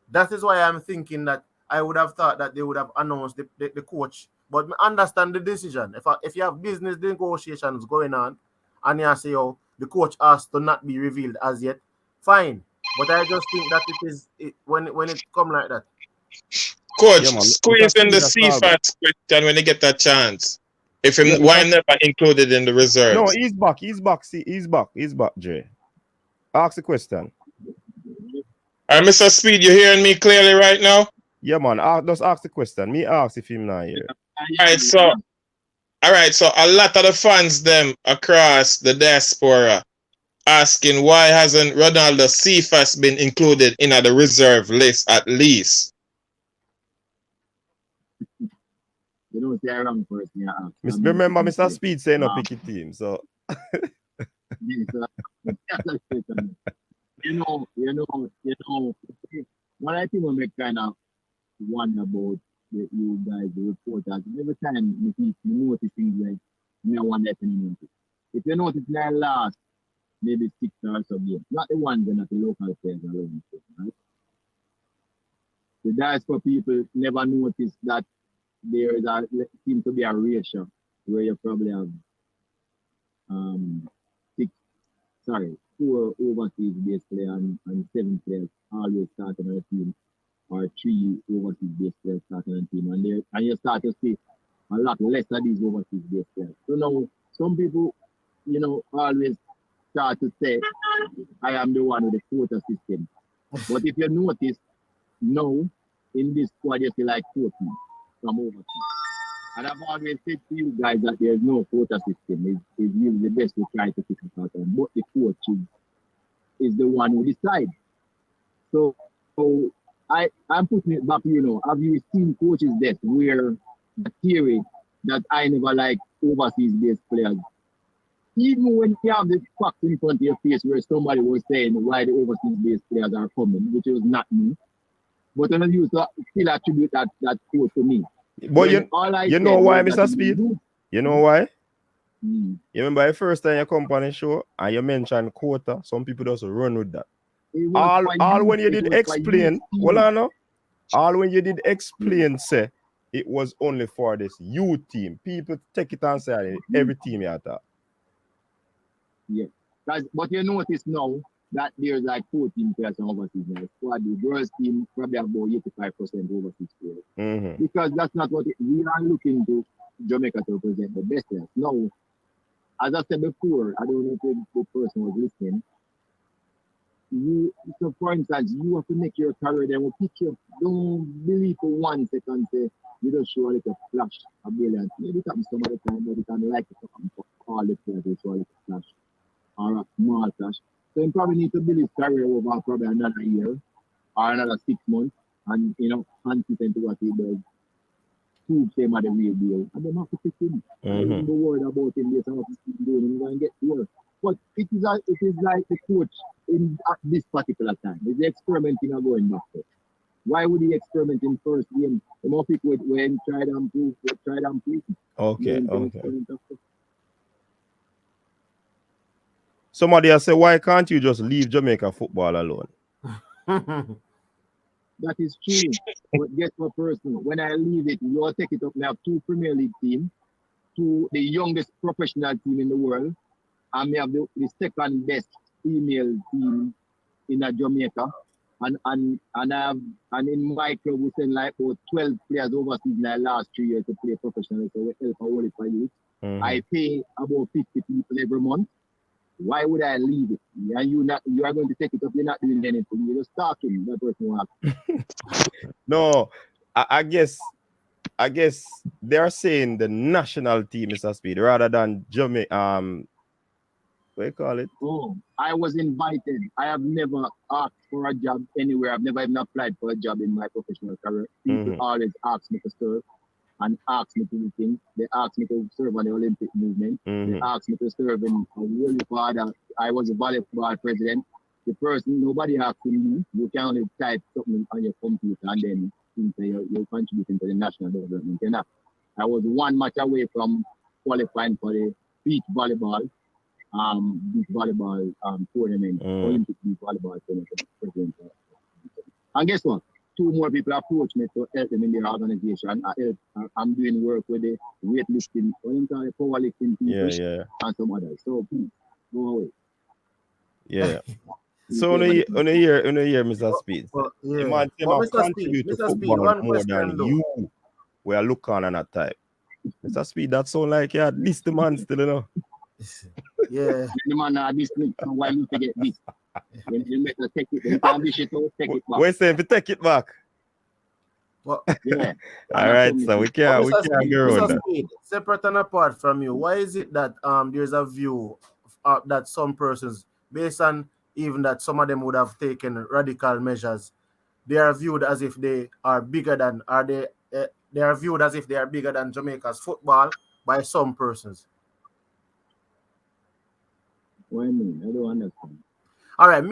That is why I'm thinking that I would have thought that they would have announced the coach. But I understand the decision. If you have business negotiations going on and you say, oh, the coach asked to not be revealed as yet, fine. But I just think that when it come like that. Coach, squeeze in the CFAT question when you get that chance. If why never included in the reserves? No, he's back. See, he's back, Jay. Ask the question. All right, Mr. Speed, you hearing me clearly right now? Yeah, man. Just ask the question. Me ask if him not here. All right, so a lot of the fans them across the diaspora asking why hasn't Ronaldo CFAS been included in the reserve list at least? You know, say wrong first. Yeah. Remember, Mr. Speed saying no pick it team. So. You know, one I think we make kind of wonder about you guys, the reporters. Every time you notice things like me, I wonder if you notice. If you notice like last maybe 6 or so games, not the ones that the local players alone, right? The diaspora people never notice that there is seems to be a ratio where you probably have 4 overseas based players and 7 players always starting on a team, or 3 overseas based players starting on a team, and you start to see a lot less of these overseas based players. So now some people, always start to say, I am the one with the quota system. But if you notice, now in this squad you see like 14 from overseas. And I've always said to you guys that there's no quota system. It's really the best to try to pick it out on. But the coach is the one who decides. So I'm putting it back, have you seen coaches that where the theory that I never like overseas based players? Even when you have the facts in front of your face where somebody was saying why the overseas based players are coming, which was not me. But then you still attribute that quote to me. But you know why, Mr. Speed? You know why? You remember the first time you come on the show and you mentioned quota, some people just run with that. All when you did explain, all when you did explain, say it was only for this youth team. People take it and say every team you have. Yeah. But you notice now that there's like 14 players overseas now. Squad, the girls team probably have about 85% overseas players. Because that's not what we are looking to Jamaica to represent the best players. Now, as I said before, I don't know if the person was listening. So for instance, you have to make your career, then will pick you. Don't believe for 1 second say you just show a little flash, a brilliant. Maybe it happens some of the time, but it can like it to come for all the players, they show a little flash or a small flash. So you probably need to build his career over probably another year or another 6 months, and consistent to what he does. Prove him at the real deal. And then have to pick him. I don't be worried about him this and what he's doing. He's going to get here. But it is like the coach at this particular time. Is the experimenting or going back there? Why would he experiment in first game? The more people when tried and prove, Okay. Somebody has said, why can't you just leave Jamaica football alone? That is true. But guess what, person? When I leave it, you'll take it up. We have 2 Premier League teams, the youngest professional team in the world, and we have the second best female team in Jamaica. And in my club, we send like about 12 players overseas in the last 3 years to play professionally. So we help all it for youth. I pay about 50 people every month. Why would I leave it? And you are going to take it up. You're not doing anything. You're just talking. That person will happen. No, I guess they're saying the national team, Mr. Speed, rather than Jamaica. What do you call it? Oh, I was invited. I have never asked for a job anywhere. I've never even applied for a job in my professional career. People always ask me to serve and ask me to do things. They asked me to serve on the Olympic movement. They asked me to serve in a world father. I was a volleyball president. The person, nobody asked me. You can only type something on your computer and then you're contributing to the national development. I was 1 match away from qualifying for the beach volleyball tournament, Olympic beach volleyball tournament. And guess what? 2 more people approached me to help them in their organization. I'm doing work with the weightlifting, powerlifting people, and some others. So please, go away. Yeah. So on a year, Mr. Speed. The man contribute to football more than you. We are looking on that type. Mr. Speed, that sound like at least the man still, Yeah. The man this why you to get this. You better take it. You can't be shit out, take it back. We're saying to take it back. Well, yeah. All right, so we can't go around that. Separate and apart from you, why is it that there's a view that some persons, based on even that some of them would have taken radical measures, they are viewed as if they are bigger than they are viewed as if they are bigger than Jamaica's football by some persons? What do you mean? I don't understand. All right,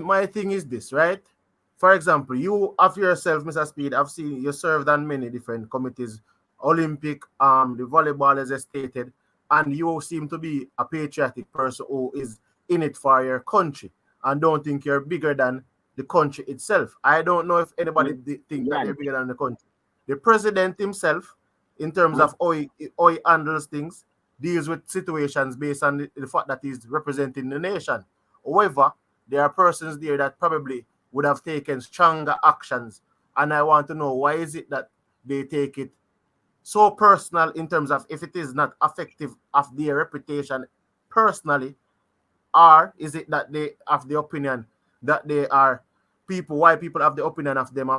my thing is this, right? For example, you of yourself, Mr. Speed, I've seen you served on many different committees, Olympic, the volleyball as I stated, and you seem to be a patriotic person who is in it for your country and don't think you're bigger than the country itself. I don't know if anybody thinks that you're bigger than the country. The president himself, in terms of how he handles things, deals with situations based on the fact that he's representing the nation. However, there are persons there that probably would have taken stronger actions, and I want to know why is it that they take it so personal in terms of if it is not effective of their reputation personally, or is it that they have the opinion that they are why people have the opinion of them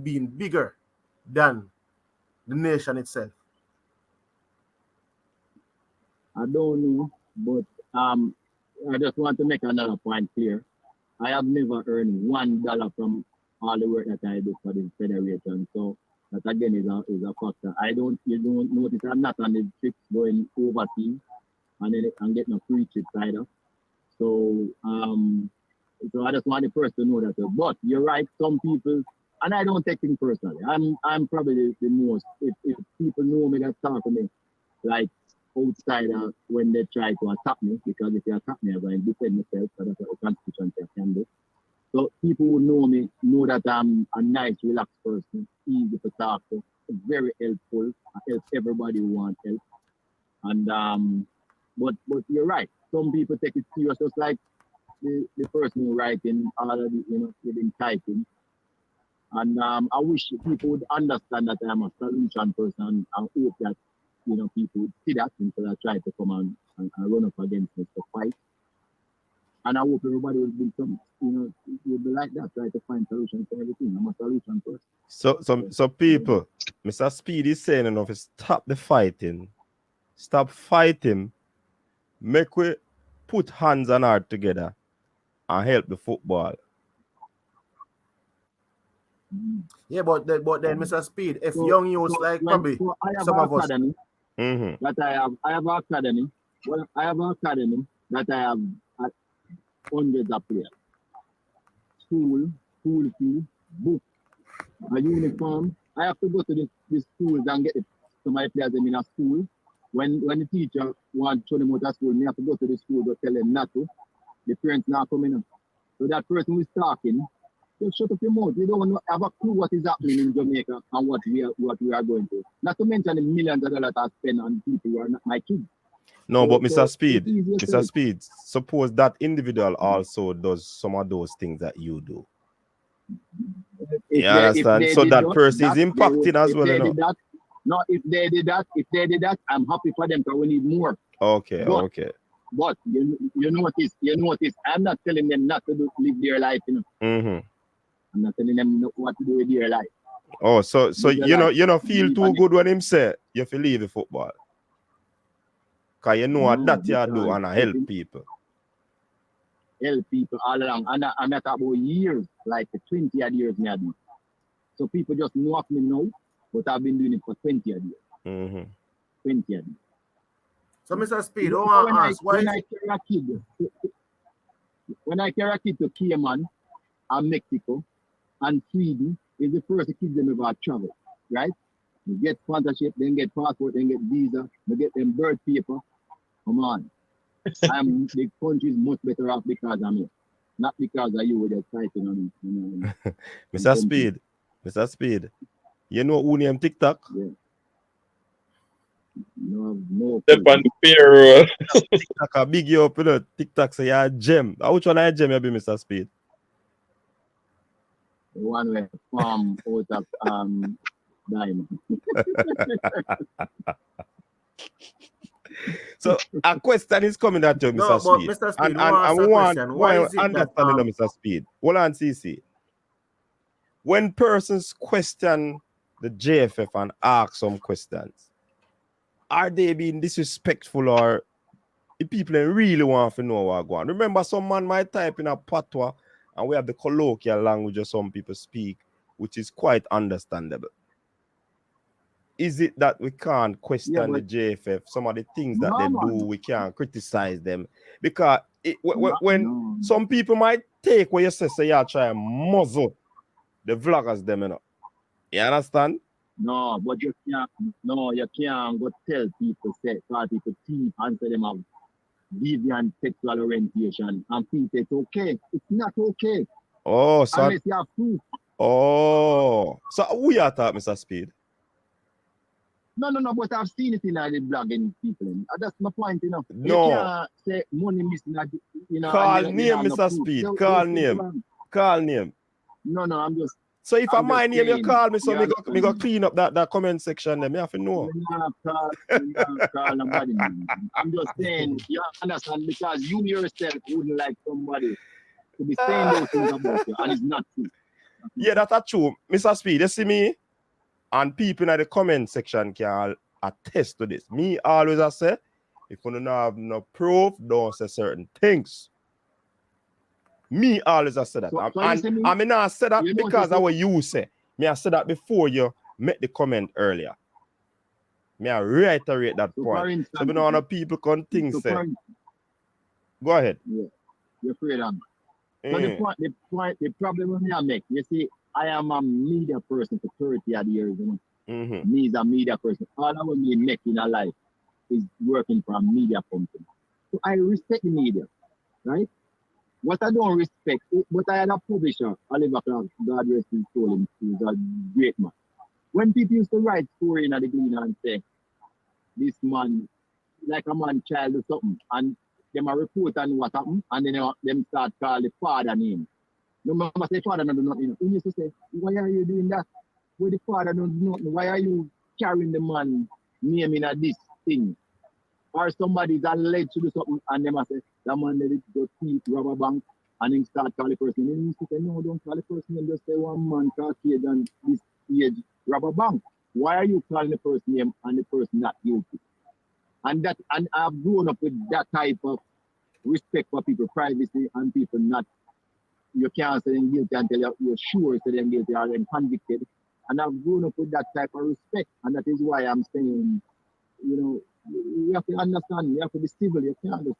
being bigger than the nation itself? I don't know, but I just want to make another point clear. I have never earned $1 from all the work that I do for the federation. So that again is a factor. You don't notice I'm not on the trips going overseas and getting a free trip either. So I just want the person to know that. But you're right, some people, and I don't take things personally. I'm probably the most. If people know me that talk to me like outsider when they try to attack me, because if you attack me, I'm going to defend myself. So that's what the Constitution can do. So people who know me know that I'm a nice, relaxed person, easy to talk to, very helpful. I help everybody who wants help. And but you're right. Some people take it serious, just like the person who writing all of the, within typing. And I wish people would understand that I'm a solution person and hope that people would see that instead of try to come and run up against me to fight. And I hope everybody will be will be like that, try to find solutions for everything. I'm a solution first. So people, Mr. Speed is saying enough, stop the fighting. Stop fighting. Make we put hands and heart together and help the football. Yeah, but then Mr. Speed, if young youths like probably some of us. That I have an academy. Well, I have an academy that I have hundreds of players. School fee, book, a uniform. I have to go to the schools and get it to my players in a school. When the teacher wants to show them out of school, I have to go to the school to tell them not to. The parents not coming up. So that person who is talking, just shut up your mouth. You don't have a clue what is happening in Jamaica and what we are going through. Not to mention the millions of dollars I spend on people who are not my kids. No, but Mr. Speed, suppose that individual also does some of those things that you do. You understand? So that person is impacting as well. If they did that, I'm happy for them because we need more. Okay. But you notice, I'm not telling them not to live their life, I'm not telling them what to do with their life. Oh, so you feel too good when him say you have to leave the football. Because you know what that you do and help people. Help people all along. And I'm not about years, like 20 odd years maybe. So people just know of me now, but I've been doing it for 20 odd years. 20 odd years. So Mr. Speed, when I carry a kid to Cayman and Mexico and Sweden, is the first kids them ever travel, right? You get sponsorship, then get passport, then get visa, they get them birth paper. Come on. The country is much better off because I'm here. Not because of you with your fighting on it. Mr. Speed, you know who named TikTok? Yeah. No. Step on the payroll. TikTok a big you up, TikTok say you're a gem. Which one are gem you be, Mr. Speed? The one where farm out of diamond. So a question is coming at you, Mr. Speed. Mr. Speed, and I want understanding of Mr. Speed. Hold on, CC. When persons question the JFF and ask some questions, are they being disrespectful or the people really want to know what's going on? Remember, some man might type in a patois and we have the colloquial language of some people speak, which is quite understandable. Is it that we can't question the JFF, some of the things that they do, we can't criticize them? Because when some people might take what you say you try and muzzle the vloggers them, You understand? No, but you can't go tell people, people thief and say them have deviant sexual orientation and think it's okay. It's not okay. Oh, so unless you have proof. Oh, so who you thought, Mr. Speed? No, but I've seen it in the blogging people. That's my point, No. You can't say money missing, Call name, Mr. Speed. Call name. Call name. No, I'm just. So if I'm my name, you call me, so me go clean up that comment section there. Me have to know. Call nobody. I'm just saying, you understand, because you yourself wouldn't like somebody to be saying those things about you, and it's not true. Yeah, that's true. Mr. Speed, you see me? And people in the comment section can attest to this. Me always I say, if you don't have no proof, don't say certain things. Me always I say that. I mean I said that because of what you say. Me I said that before you make the comment earlier. Me I reiterate that point. Instance, so we know how people can think say. Go ahead. Yeah. You're afraid of me. So the problem with me I make, you see, I am a media person for 30 odd years. Me is a media person. All I want to make in a life is working for a media company. So I respect the media, right? What I don't respect, but I had a publisher, Oliver Clark, God rest his soul, he was a great man. When people used to write story in the Gleaner and say, this man, like a man child or something, and them a report on what happened, and then them start call the father name. No matter the father don't do nothing. He used to say, why are you doing that? Where the father don't do nothing? Why are you carrying the man name in this thing? Or somebody's alleged to do something and them say, That man let it go teeth, rubber bank, and then start calling the person. And he said, no, don't call the person name, just say one man Caucasian this age, rubber bank. Why are you calling the person name and the person not guilty? And I've grown up with that type of respect for people, privacy, and people not, you can't say them guilty until you're sure say them guilty or them convicted. And I've grown up with that type of respect. And that is why I'm saying, you know, you have to understand, you have to be civil, you can't just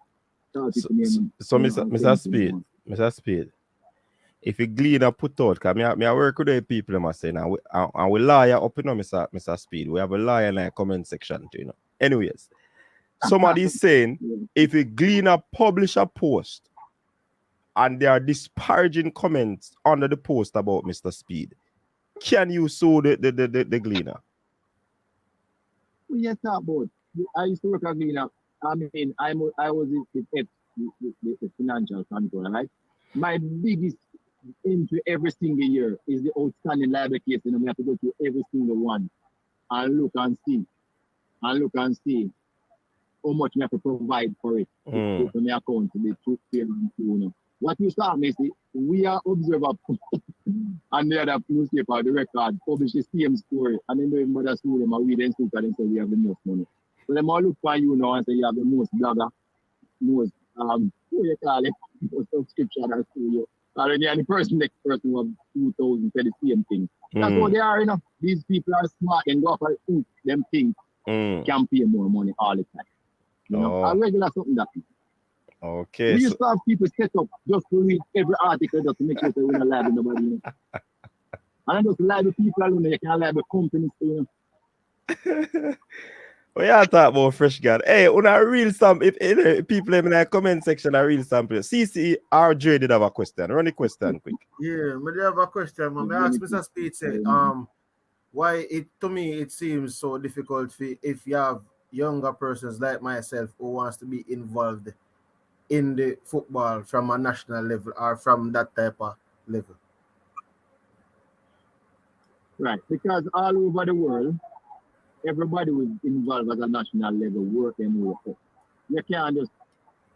start it name. So Mr. Speid, if you glean and put out, because I work with the people, I'm saying, and we lawyer up, you know, Mr. Speid. We have a lawyer in the comment section, too, you know. Anyways, somebody's saying, if you glean and publish a post, and there are disparaging comments under the post about Mr. Speid, can you sue the gleaner? Yes, about. I used to work at Gleaner. I mean, I was the financial control, right? My biggest entry every single year is the outstanding liability case. You know, we have to go through every single one and look and see how much we have to provide for it. To my account to be true, fair, and true, you know. What you saw, Messi, we are observer and the other newspaper, the record, publish the same story, and then the mother school them and we then speak and say we have the most money. So them all look for you now and say you have the most blogger, most what you call it, most subscription and so you. And then the next person who have 2,000 for the same thing. That's what they are, you know. These people are smart and go for them things can pay more money all the time. You know, a regular something that. Okay. We used to have people set up just to read every article just to make sure they we're not liable nobody. You know? And I just liable people alone, you can't liable companies, you know. We are talking about fresh gun. Hey, on a real sample, if people in the comment section are real sample. CC or Dre did have a question. Run the question quick. Yeah, I have a question. I ask Mr. Speid say, why to me it seems so difficult if you have younger persons like myself who wants to be involved in the football from a national level or from that type of level. Right, because all over the world, everybody was involved at a national level, work and work. You can't just,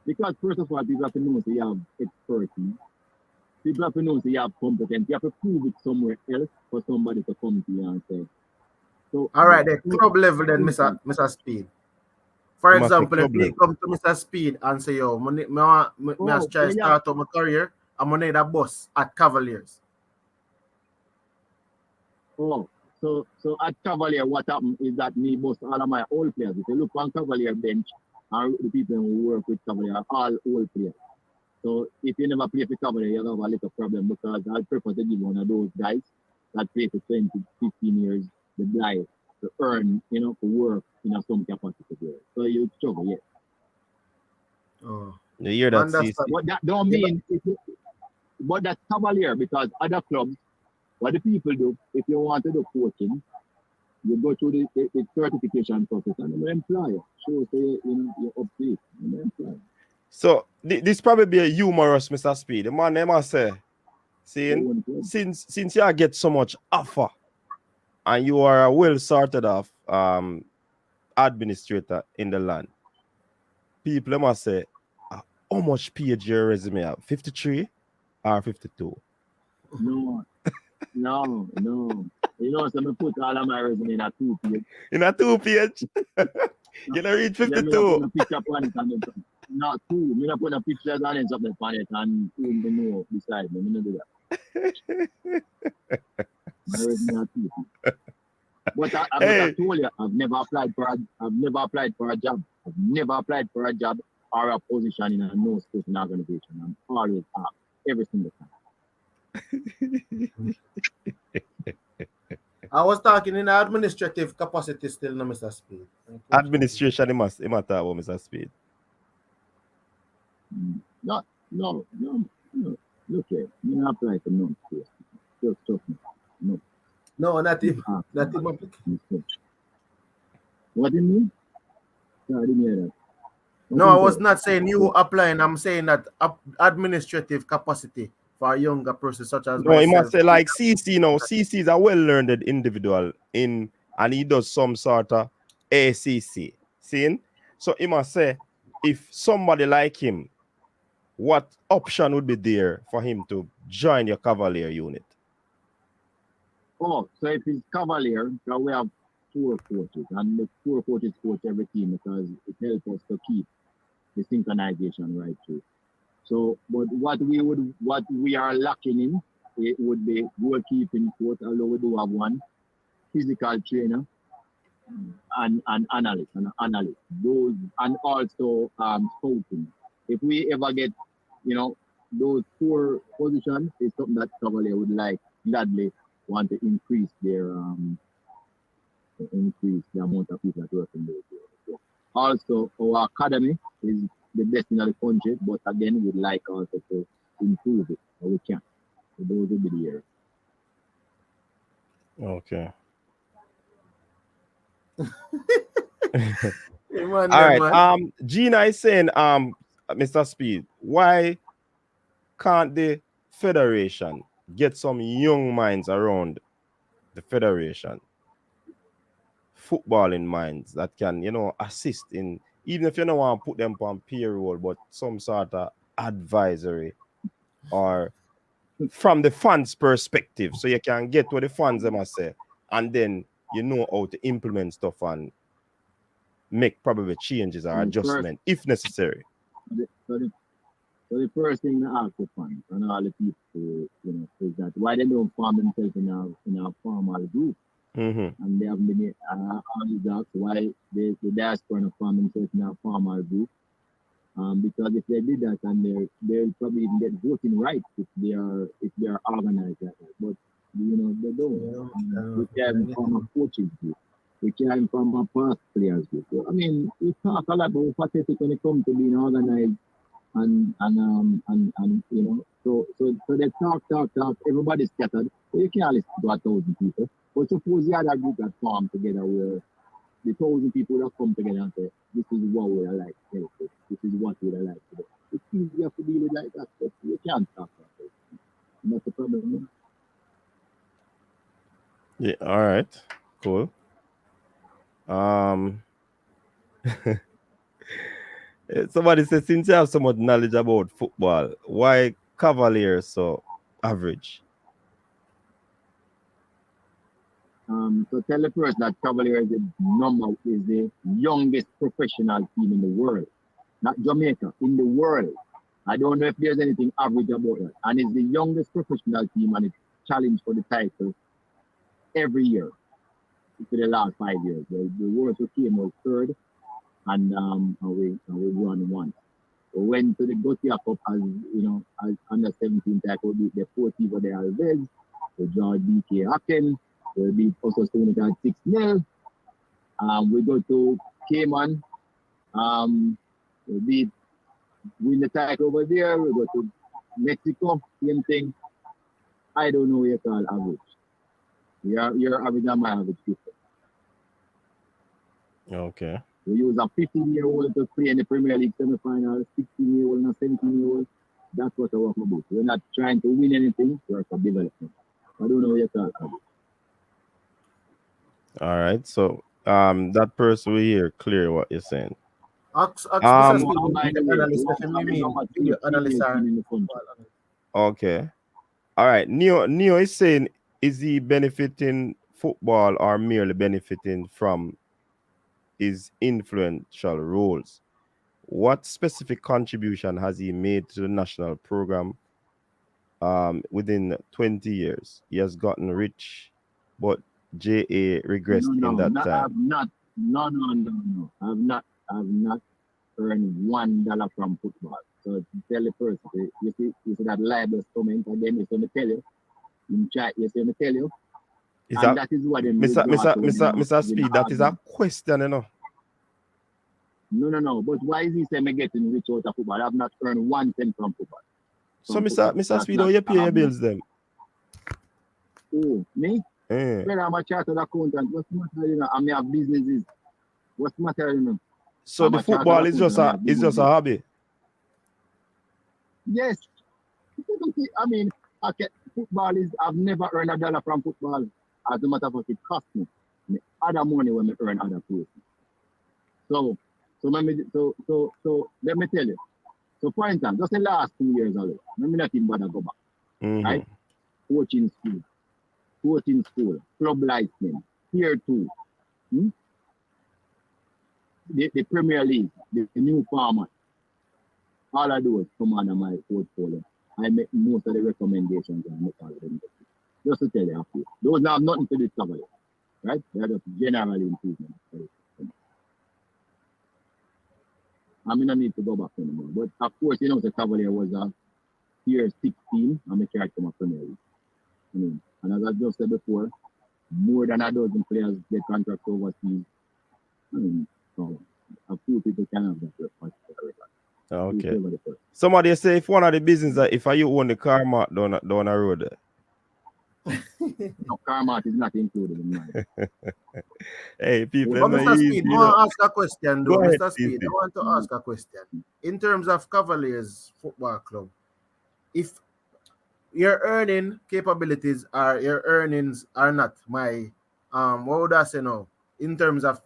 because first of all, people have to know that you have expertise. People have to know that you have competence. You have to prove it somewhere else for somebody to come to you and say. So, all right, the club level then, Mr. Speid. For example, if you come to Mr. Speid and say, yo, I try to start up my career, I'm going to need a bus at Cavaliers. Oh, so at Cavalier, what happened is that me bust all of my old players. If you look on Cavalier bench, and the people who work with Cavalier are all old players. So if you never play for Cavalier, you have a little problem because I'll prefer to give one of those guys that play for 20, 15 years the guy to earn, you know, to work in some capacity there. So you struggle, yeah. Oh, you hear that? But that don't mean, but that's Cavalier because other clubs, what the people do, if you want to do coaching, you go through the certification process and you employ. So say, you're up to it. You employ. So this probably be a humorous Mr. Speid. The man they must say, since you get so much offer and you are a well sorted off administrator in the land, people must say, how much page your resume have? 53 or 52? No. You know, so I put all of my resume in a 2 page. In a 2 page? You don't read 52? Yeah, picture on it and not 2. I put a pictures on it something on it and you know beside me. I don't do that. My resume are 2 page. But I told you, I've never applied for a job. I've never applied for a job or a position in a no sporting organization. I'm always asked every single time. I was talking in administrative capacity still, no, Mr. Speid. Administration, he must talk about Mr. Speid. No. Look here, you don't apply for no space. Just trust me. No. No, not him. Not him. What do you mean? No, I didn't hear that. No, I was not saying you applying. I'm saying that administrative capacity for a younger person such as no, he must say like CC now. CC is a well-learned individual and he does some sort of ACC. Seeing? So he must say if somebody like him what option would be there for him to join your Cavalier unit? Oh, so if it's Cavalier, now we have 4 coaches, and the 4 coaches coach every team because it helps us to keep the synchronization right through. So, but what we are lacking in, it would be goalkeeping coach, although we do have one, physical trainer, and an analyst, those, and also scouting. If we ever get, those 4 positions, is something that Cavalier would gladly want to increase the amount of people that work in those areas. Also, our academy is the best in the country, but again, we'd like also to improve it, but we can. So those will be the areas. Okay. Man, All right. man. Gina is saying, Mr. Speed, why can't the federation get some young minds around the federation, footballing minds that can, assist in, even if you don't want to put them on payroll, but some sort of advisory or from the fans' perspective, so you can get what the fans them must say, and then you know how to implement stuff and make probably changes or adjustment if necessary. So the first thing to ask the fans and all the people, is that why they don't form themselves in a formal group. Mm-hmm. And they have been asked why the diaspora don't form themselves in a formal group. Because if they did that, and they'll probably even get voting rights if they are organized like that. But they don't. We came from a coaches group. We came from a past players group. So, I mean, we talk a lot about pathetic when it comes to being organized and so they talk. Everybody's scattered. So you can't listen to 1,000 people. But suppose you had a group that formed together where the 1,000 people that come together and say, this is what we like to help with. This is what we like to do. It's easier to deal with like that, but you can't talk about it. And that's the problem. Yeah, all right. Cool. Somebody said, since you have so much knowledge about football, why Cavalier so average? So tell the person that Cavalier is the youngest professional team in the world. Not Jamaica, in the world. I don't know if there's anything average about that. And it's the youngest professional team, and it's challenged for the title every year for the last 5 years. The worst came was 3rd, and we won once. We went to the Gotia Cup as under 17 tackle, beat the 40 for the Alves. We draw BK Hacken. We beat also Stone at 6-0. We go to Cayman. We win the title over there. We go to Mexico, same thing. I don't know what you call average. You're average and my average people. Okay. We use a 15-year-old to play in the Premier League semi-final, 16-year-old and a 17-year-old. That's what I work about. We're not trying to win anything, we're for development. I don't know what you call average. All right. So that person will hear clear what you're saying. Okay. All right. Neo is saying, is he benefiting football or merely benefiting from his influential roles? What specific contribution has he made to the national program within 20 years? He has gotten rich, but JA regressed in that time. I've not earned $1 from football. So tell the person, you see that libelous comment again, it's going to tell you. In chat, you see me tell you. That is what Mr. Speed, that is a question, No. But why is he saying me getting rich out of football? I have not earned 1 cent from football. So Mr. Speed, how you pay your bills then? Oh, me? Well, I'm a chartered accountant. What's the matter? I have businesses. What's the matter? So the football is just a hobby. Yes. I mean, football is. I've never earned $1 from football. As a matter of fact, it cost me other money when I earn other places. So let me tell you. So for instance, just the last 2 years alone, let me not even bother go back. Right? Coaching school, club license, tier 2, the Premier League, the new format, all of those come under my portfolio. I make most of the recommendations and make all of them. Just to tell you, those have nothing to do with Cavalier, right? They're just general improvement. I mean, I need to go back anymore. But of course, you know, the Cavalier was a tier 16, and I carried from a Premier League. I mean, and as I just said before, more than a dozen players get contracts overseas. I mean, so a few people can have that. Okay. Somebody say if one of the business that if you own the car mark down a road. No, car mark is not included in mine. Hey, people. But Mr. Speid, I want to ask a question though. Mr. Speid, I want to ask a question. In terms of Cavaliers Football Club, if your earning capabilities are your earnings are not my what would I say now? In terms of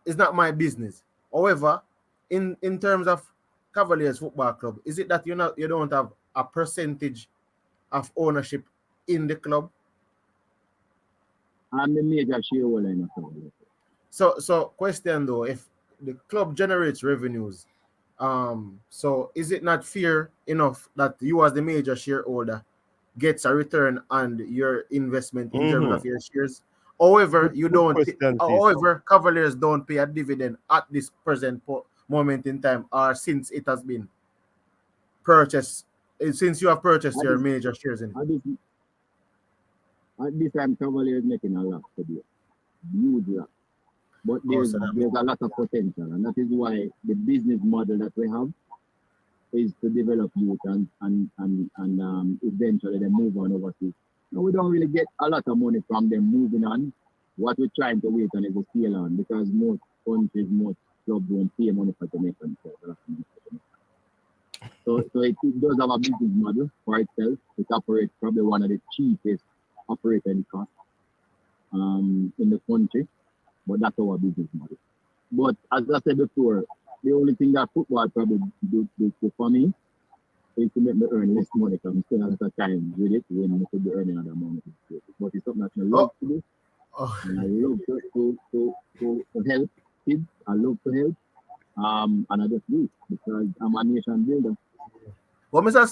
it's not my business. However, in terms of Cavaliers Football Club, is it that you don't have a percentage of ownership in the club? I'm the major shareholder in the club. So question though, if the club generates revenues, so is it not fair enough that you as the major shareholder gets a return on your investment in terms of your shares? However, Cavaliers don't pay a dividend at this present moment in time, or since it has been purchased, since you have purchased your major shares in it. At this time, Cavalier is making a lot today. Huge lot. But there's a lot of potential, and that is why the business model that we have is to develop youth and eventually they move on overseas. Now, we don't really get a lot of money from them moving on. What we're trying to wait on is a scale on, because most countries, most clubs won't pay money for Jamaican. So it does have a business model for itself. It operates probably one of the cheapest operating costs in the country, but that's our business model. But as I said before, the only thing that football probably do for me is to make me earn less money, because I'm still a lot of time with it when I could be earning other money. But it's something that I love to do. And I love to help kids. I love to help. And I just do it because I'm a nation builder. But Mr.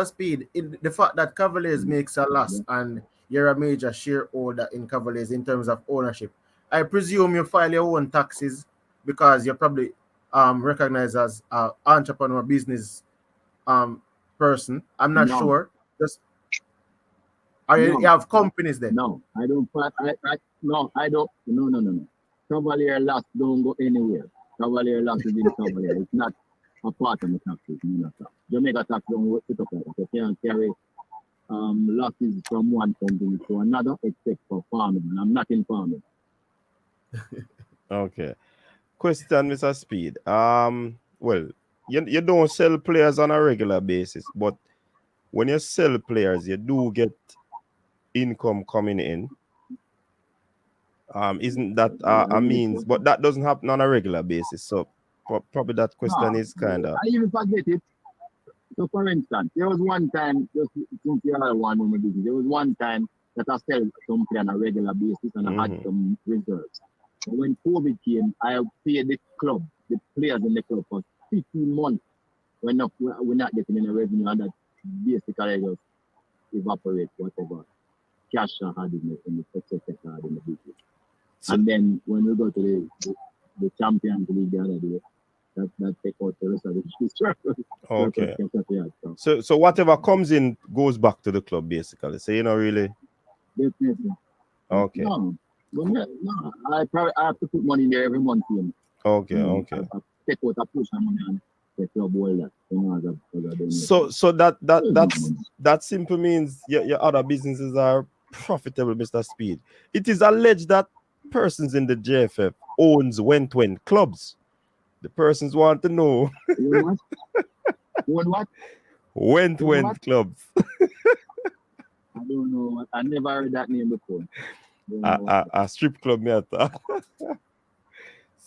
Speid, in the fact that Cavaliers makes a loss and you're a major shareholder in Cavaliers in terms of ownership, I presume you file your own taxes because you're probably recognized as an entrepreneur business person. I'm not sure. Just you have companies there? No, I don't. I don't. No. Cavalier loss don't go anywhere. Cavalier loss is in Cavalier. It's not a part of the taxes. Jamaica tax don't sit up like that. You can't carry losses from one company to another except for farming. And I'm not in farming. Okay. Question, Mr. Speid. Well, you don't sell players on a regular basis, but when you sell players, you do get income coming in. Isn't that a means? But that doesn't happen on a regular basis. So probably that question is kind of. I even forget it. So for instance, there was one time, just since you are one on my business, there was one time that I sell something on a regular basis and I had some reserves. But when COVID came, I paid the club, the players in the club for 15 months. We're not getting any revenue, and that basically just evaporate whatever cash I had in the success I had in the business. And then when we go to the Champions League the other day, that take out the rest of the structure. Okay. So whatever comes in goes back to the club basically. So really. Definitely. Okay. No, I have to put money in there every month. Okay. I take out a push of money and the club all that. So that simply means your other businesses are profitable, Mr. Speid. It is alleged that persons in the JFF owns Went clubs. The persons want to know. What? Went clubs. I don't know. I never heard that name before. A strip club, me.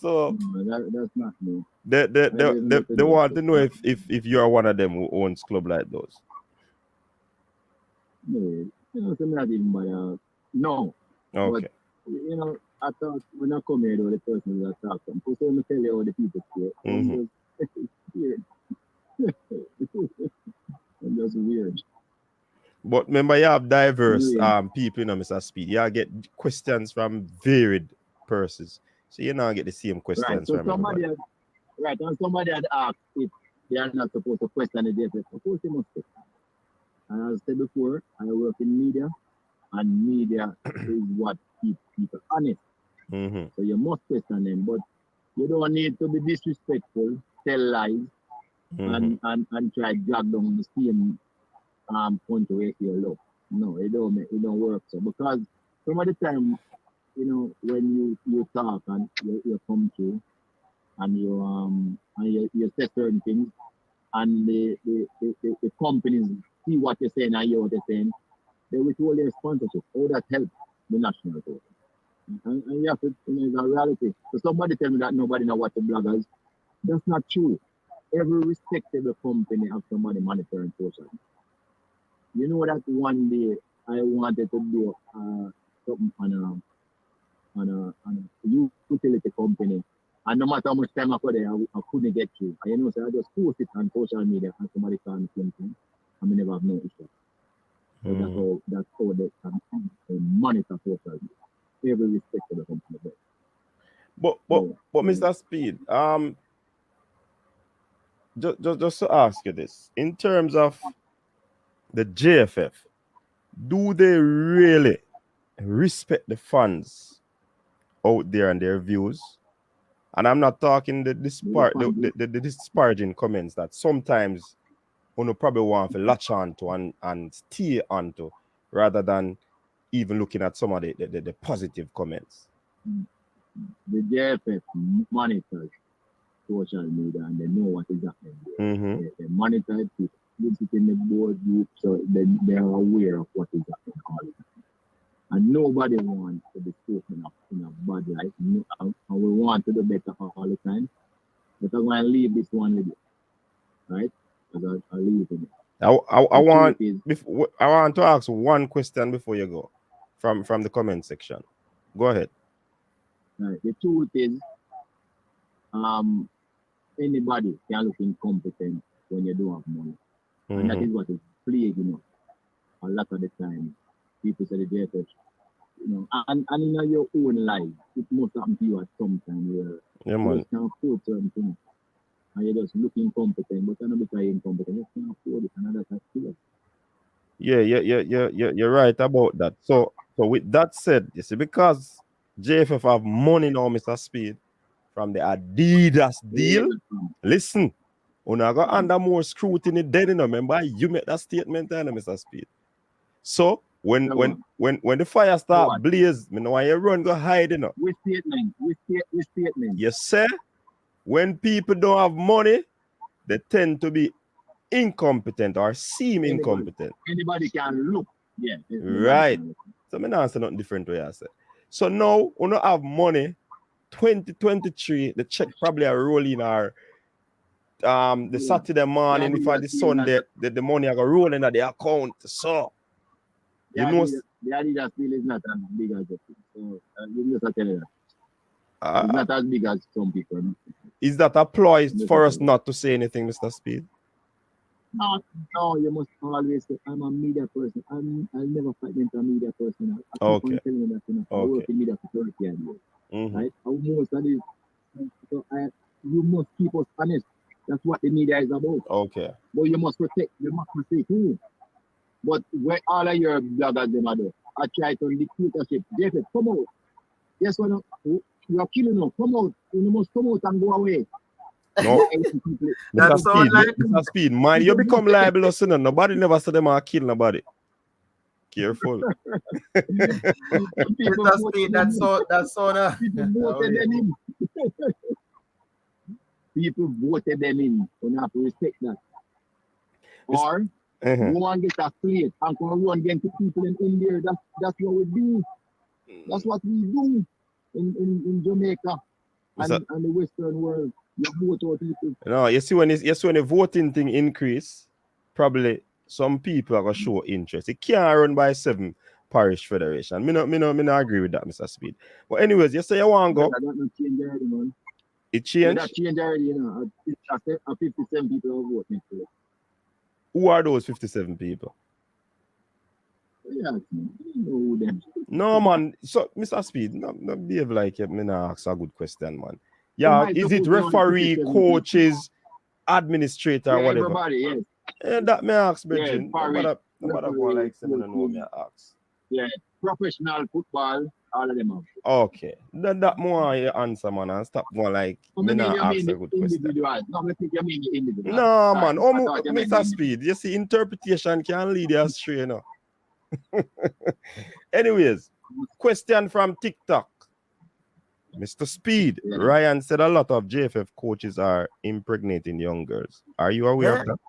So that's not me. they want to know if you are one of them who owns club like those. No, I'm not even by no. Okay. But I thought when I come here, the person that talk to them, so I'm tell you how the people feel. Mm-hmm. I'm just weird. But remember, you have diverse people, Mr. Speid. You get questions from varied persons. So you now get the same questions so from everybody. And somebody had asked if they are not supposed to question the JFF. Of course they must question. And as I said before, I work in media, and media is what keeps people honest. Mm-hmm. So you must question them, but you don't need to be disrespectful, tell lies, and try to drag down the same point to where you look. No, it don't work. So because some of the time, when you talk and you come through and you say certain things, and the companies see what you're saying and hear what you're saying, they withhold their sponsorship. All that helps the national tour. And you have to, it's a reality. So somebody tell me that nobody know what the bloggers. That's not true. Every respectable company has somebody monitoring social. You know that one day I wanted to do something on a utility company, and no matter how much time I put there, I couldn't get through. And so I just post it on social media, and somebody can't something. I mean, never have no issue. So that's how they can monitor social media. Every respectable company. But Mr. Speid, just to ask you this, in terms of the JFF, do they really respect the fans out there and their views? And I'm not talking the disparaging comments that sometimes you probably want to latch onto and stay onto, rather than even looking at some of the positive comments. The JFF monitors social media, and they know what is happening there. Mm-hmm. They monitor it, they sit in the board group, so they are aware of what is happening all the time. And nobody wants to be spoken of in a bad light. And we want to do better all the time. But I'm going to leave this one with you, right? Because I'll leave it. I want to ask one question before you go from the comment section. Go ahead. Right. The truth is, anybody can look incompetent when you don't have money. Mm-hmm. And that is what is plaguing us. A lot of the time, people say the JFF, and in your own life, it must happen to you at some time where you just can't afford certain things. And you just look incompetent, but you're not because you're incompetent, you can't afford it, and that's still. You're right about that. So with that said, you see, because JFF have money now, Mr. Speid, from the Adidas deal. Listen, when I got under more scrutiny, then remember you made that statement, Mr. Speid. So when the fire start blaze, me know why you run go hide, Which statement? You say when people don't have money, they tend to be incompetent or seem incompetent. Anybody can look. Yeah. Right. So me not answer nothing different way I say. So now we don't have money. 2023, the check probably are rolling our the Saturday morning before the Sunday, the money are gonna roll in the account. So the Adidas deal is not as big as it. So you just tell you that. It's not as big as some people. Is that a ploy for us not to say anything, Mr. Speid? No, you must always say, I'm a media person. I'll never fight against a media person. I keep on telling you that, I work in media for 30 years. Right? Most of this, so you must keep us honest. That's what the media is about. Okay. But you must protect democracy too. But where all of your bloggers them are there, I try to dictatorship. David, come out. Yes, you are killing us. Come out. You must come out and go away. No, Mr. Speid, man, you become liable, son. Nobody never said them are kill nobody. Careful. Mr. Speid, that's so. People voted them in. You have to respect that. Or you want to get a plate and come run against people in there. That's what we do. That's what we do in Jamaica. And the Western world, you vote out people. No, you see when the voting thing increase, probably some people are gonna show interest. It can't run by 7 parish federation. Me no agree with that, Mr. Speed. But anyways, you say you want to go. That not change already, man. It changed. That changed already, you know. 57 people are voting for it. Who are those 57 people? Yeah, you know who them. No, man. So, Mr. Speed, no behave like you. Me not ask a good question, man. Yeah, is it referee, coaches, administrator, yeah, whatever? Everybody, yes. Yeah, that me ask, Bridget. Yeah, Nobody go like say me no know me ask. Yeah, professional football, all of them have. Okay. That more your answer, man, and stop more like me not ask a good question. No, I think you mean the individual. No, man. Mr. Speed, you see, interpretation can lead you astray, you know. Anyways, question from TikTok. Mr. Speed, Yeah. Ryan said a lot of JFF coaches are impregnating young girls. Are you aware of that?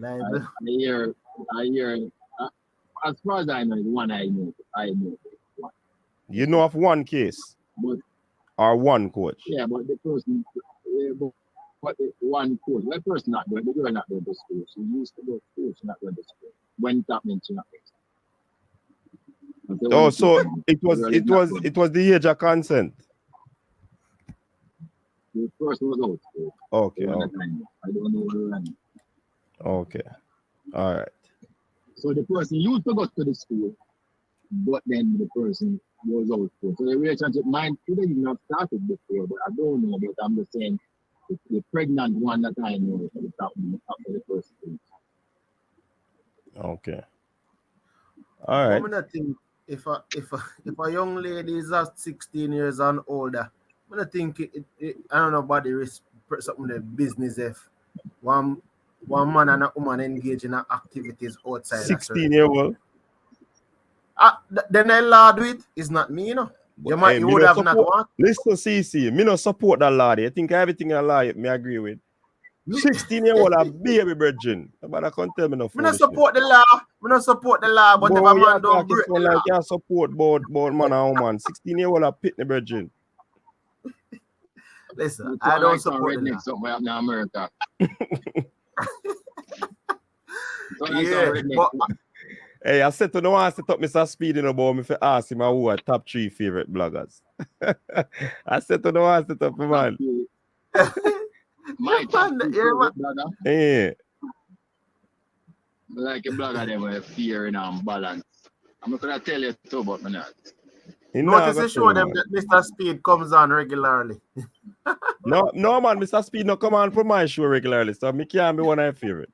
I hear, as far as I know, the one I know. You know of one case But or one coach? yeah, but the person, but the one coach, that person not going, the girl not going to school. She used to go to school, she not going to school. When that means she not going to school. Oh, so it was the age of consent. The person was out. Okay. I don't know where I'm. Okay. All right. So the person used to go to the school, but then the person was out. So the relationship might even have started before, but I don't know. But I'm just saying the pregnant one that I know is after the person. Okay. All right. I think if a young lady is at 16 years and older, I think I don't know about the risk something the business if one man and a woman engage in activities outside. 16-year-old. Then I law do it. It's not me, you know. You would have not want. Listen, CC, me no support that law. I think everything in law me agree with. 16-year-old a baby virgin. But I can't tell me no. Me not support the law. Me not support the law. But if a man don't break the law, you support both man and woman. 16-year-old a pitney virgin. Listen, I don't support the law. Somewhere in America. Hey, I said to no one set up Mr. Speed in about me for ask him who are top 3 favorite bloggers. I said to no one set up man. My top 2 favorite blogger. Yeah. Like a blogger them with fear and balance. I'm not gonna tell you too about me not. Notice to show them that Mr. Speed comes on regularly. No, man, Mr. Speed no come on for my show regularly, so me can't be one of my favorite.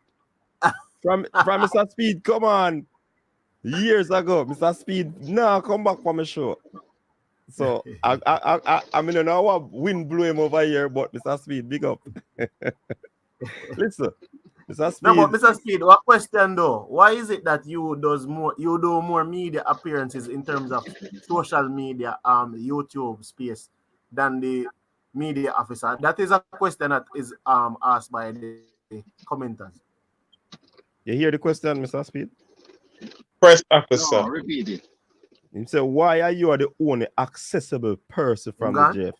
From Mr. Speed, come on. Years ago, Mr. Speed, no, come back for my show. So I mean, I know what wind blew him over here, but Mr. Speed, big up. Listen, Mr. Speed. No, but Mr. Speed, what question though? Why is it that you do more media appearances in terms of social media, YouTube space than the media officer? That is a question that is asked by the commenters. You hear the question, Mr. Speed? Press officer. No, repeat it. He said, why are you the only accessible person from the JFF?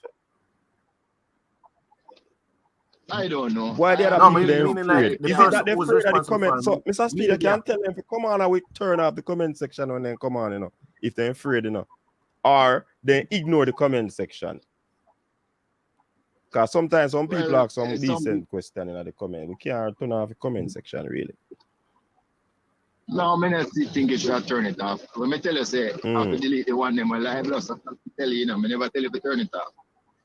I don't know. Why the other people afraid? Is it that they're afraid of the comments? So, Mr. Speed, you can't tell them to come on and we turn off the comment section and then come on, you know, if they're afraid, you know. Or they ignore the comment section. Because sometimes some people ask some decent question in the comment. We can't turn off the comment section, really. No, I think you should turn it off. When I tell you, say, I have to delete the one name, I lost. I tell you, I never tell you to turn it off.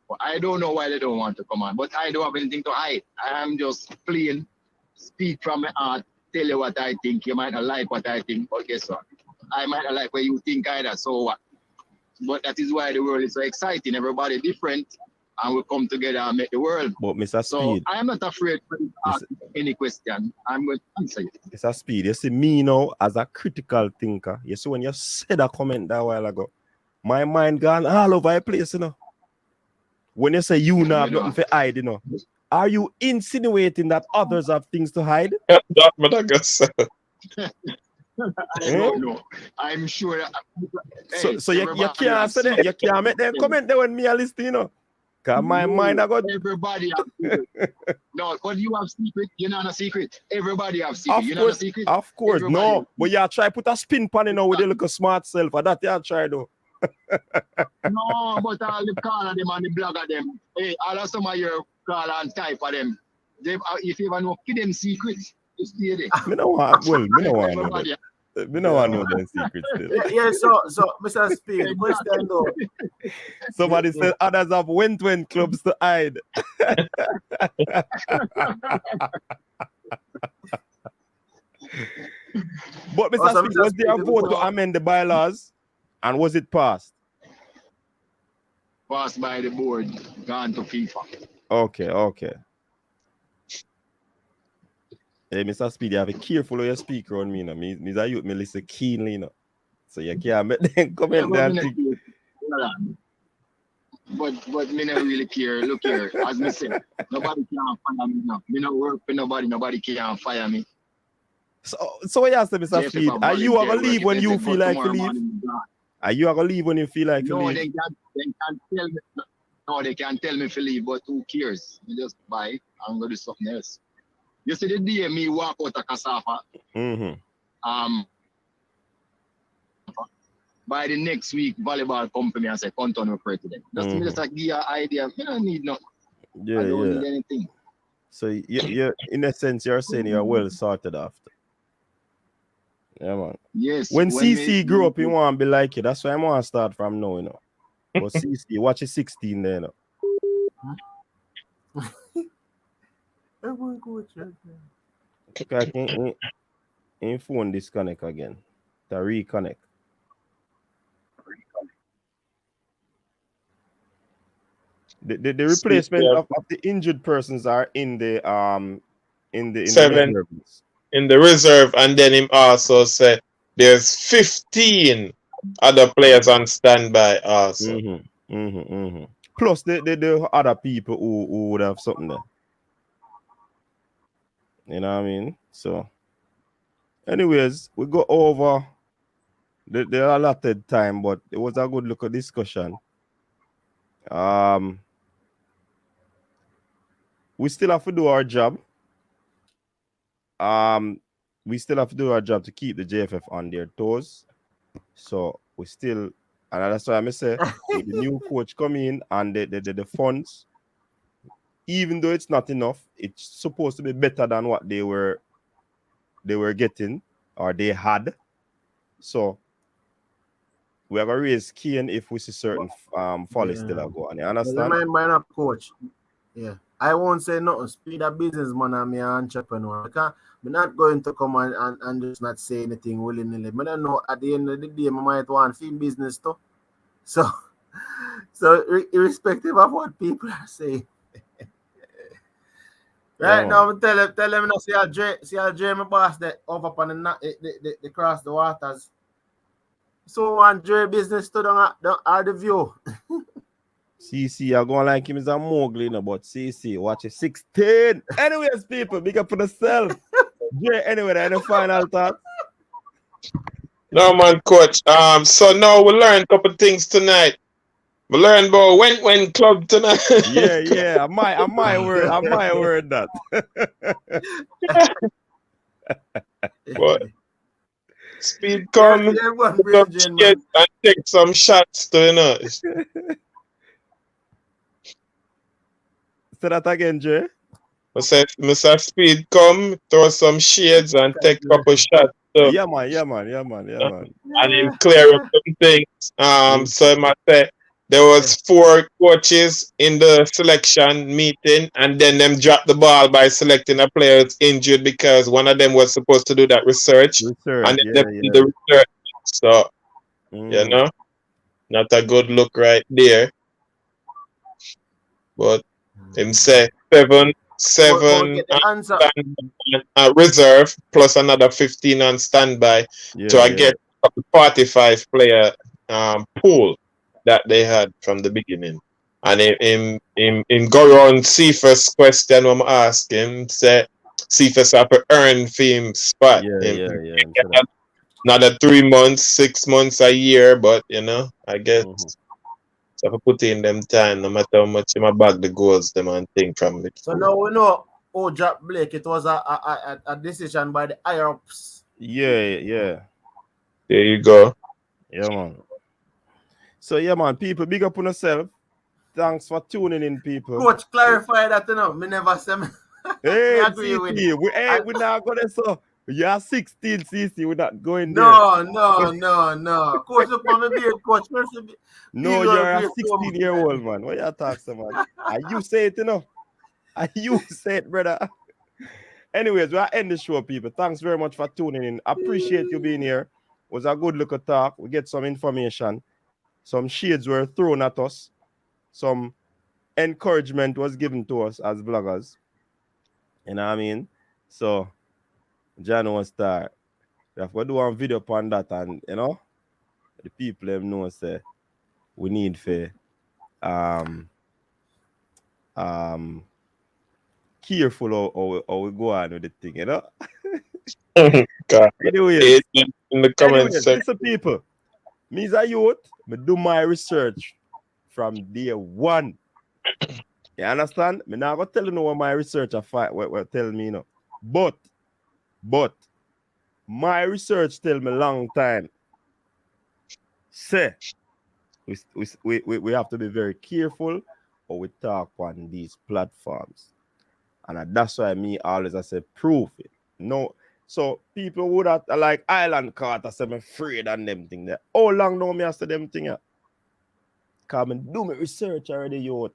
But I don't know why they don't want to come on. But I don't have anything to hide. I am just plain, speak from my heart, tell you what I think. You might not like what I think, but guess what? I might not like what you think either, so what? But that is why the world is so exciting. Everybody different, and we come together and make the world. But Mr. Speed, so I am not afraid to ask any question. I'm going to answer it. Mr. Speed, you see me now as a critical thinker. You see when you said a comment that while ago, my mind gone all over the place, you know. When you say you now have nothing to hide, you know, are you insinuating that others have things to hide? That what I guess. I don't know. I'm sure. So you can't say that. You can't make them comment there when me a list, you know. Cause my mind I got everybody have secret. No, but you have secret. You're not a secret. Everybody have secret. You're not a secret. Of course, everybody no. But you try put a spin pan in now with a little smart self. And that you try though. No, but all the call of them and the blog of them. Hey, all of some of your call and type of them. They, if you ever know, keep them secrets. You stay there. Me no want. Well, me no want know that. Me no want know them secrets still. Yeah, so Mr. Speid, question though. Somebody said others have went clubs to hide. But Mr. Speid, was there a vote to amend the bylaws? And was it passed? Passed by the board, gone to FIFA. Okay. Hey, Mr. Speid, you have to be careful how you speak around me, you know. Me a youth, me listen keenly, you know. So you can't make them comment there and think. But me not really care. Look here, as me said, nobody can fire me now. Me not work for nobody can fire me. So what you ask Mr. Speid, are you gonna leave when you feel like to leave? Are you gonna leave when you feel like to leave? They can't tell me. No, they can't tell me to leave, but who cares? Me just buy and go do something else. You see the day me walk out of Cassava, by the next week, volleyball company and say, come to president. Just me just give you an idea. You don't need nothing. I don't need anything. So you in a sense, you're saying you're well sorted after. Yeah, man. Yes. When CC grew up, he want to be like you. That's why I want to start from now, you know. But CC, watch his 16 there, you know. In phone disconnect again. To reconnect. The replacement of the injured persons are in the reserves. In the reserve, and then him also said there's 15 other players on standby also. Plus the other people who would have something there. You know what I mean? So, anyways, we go over the allotted time, but it was a good look at discussion. We still have to do our job. We still have to do our job to keep the JFF on their toes. So we still, and that's why I say, with the new coach coming in and the funds, even though it's not enough, it's supposed to be better than what they were getting or they had. So we are gonna raise Kane if we see certain follies still are going. You understand? Remember, coach. Yeah, I won't say nothing. Speed a businessman and me an entrepreneur. I'm not going to come and just not say anything willy-nilly. I don't know, at the end of the day, I might want to business too. So irrespective of what people are saying. Right now, I'm tell them now, see how Dre, my boss, that over upon the cross the waters. So want Dre business to the view. CC, you're going like him is a Mowgli, but CC, watch it 16. Anyways, people, big up for yourself. Dre, anyway, any final thoughts? No, man, coach. So now we learned a couple things tonight. We learned about when club tonight. Yeah. My word that. What? Speed come and take some shots to, you know. Say that again, Jay. Mr. Speed come, throw some shades and take a couple shots. So, yeah, man. And him clear up some things. So I must say there was 4 coaches in the selection meeting, and then them dropped the ball by selecting a player that's injured because one of them was supposed to do that research. And then they did the research. So you know, not a good look right there. But him say 7 reserve plus another 15 on standby to get a 45 player pool that they had from the beginning. And in go around Cephas question I'm asking, say Cephas have to earn fame spot. another 3 months, 6 months, a year, but you know, I guess so if I put in them time, no matter how much in my bag the goals them and think from it. So now we know Jack Blake, it was a decision by the higher ups. Yeah. There you go. Yeah, man. So yeah, man, people, big up on yourself. Thanks for tuning in, people. Coach, clarify that, you know. Me never say me. Hey, I agree with you. We're not gonna so you're 16, CC. We're not going No. Coach, look for me beard, coach. No, you're a 16-year-old man. What you talking about? And you say it, you know. And you say it, brother. Anyways, we'll end the show, people. Thanks very much for tuning in. Appreciate you being here. It was a good look at talk. We get some information. Some shades were thrown at us. Some encouragement was given to us as vloggers. You know what I mean? So, John wants to start. We have to do one video upon that, and you know, the people them know say we need for careful how we go on with the thing, you know. God. Anyways, in the comment section. listen, people. Me as a youth, me do my research from day one. You understand? Me not gonna tell you know what my research will tell me, you know. But my research tell me long time. Say we have to be very careful how we talk on these platforms. And that's why me always I say prove it. No, so people would have like Island Carter say me afraid on them thing there. How long now me after them thing? Come and do my research already, youth.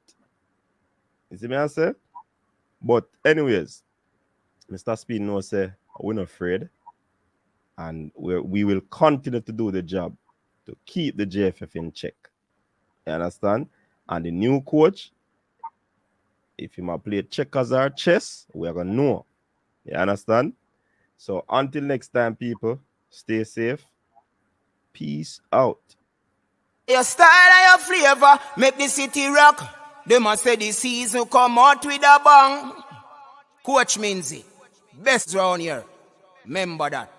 You see me I say? But anyways, Mr. Speid no say we're not afraid. And we will continue to do the job to keep the JFF in check. You understand? And the new coach, if he might play checkers or chess, we're going to know. You understand? So until next time, people, stay safe. Peace out. Your style and your flavor make the city rock. They must say the season come out with a bang. Coach Minzy, best round here. Remember that.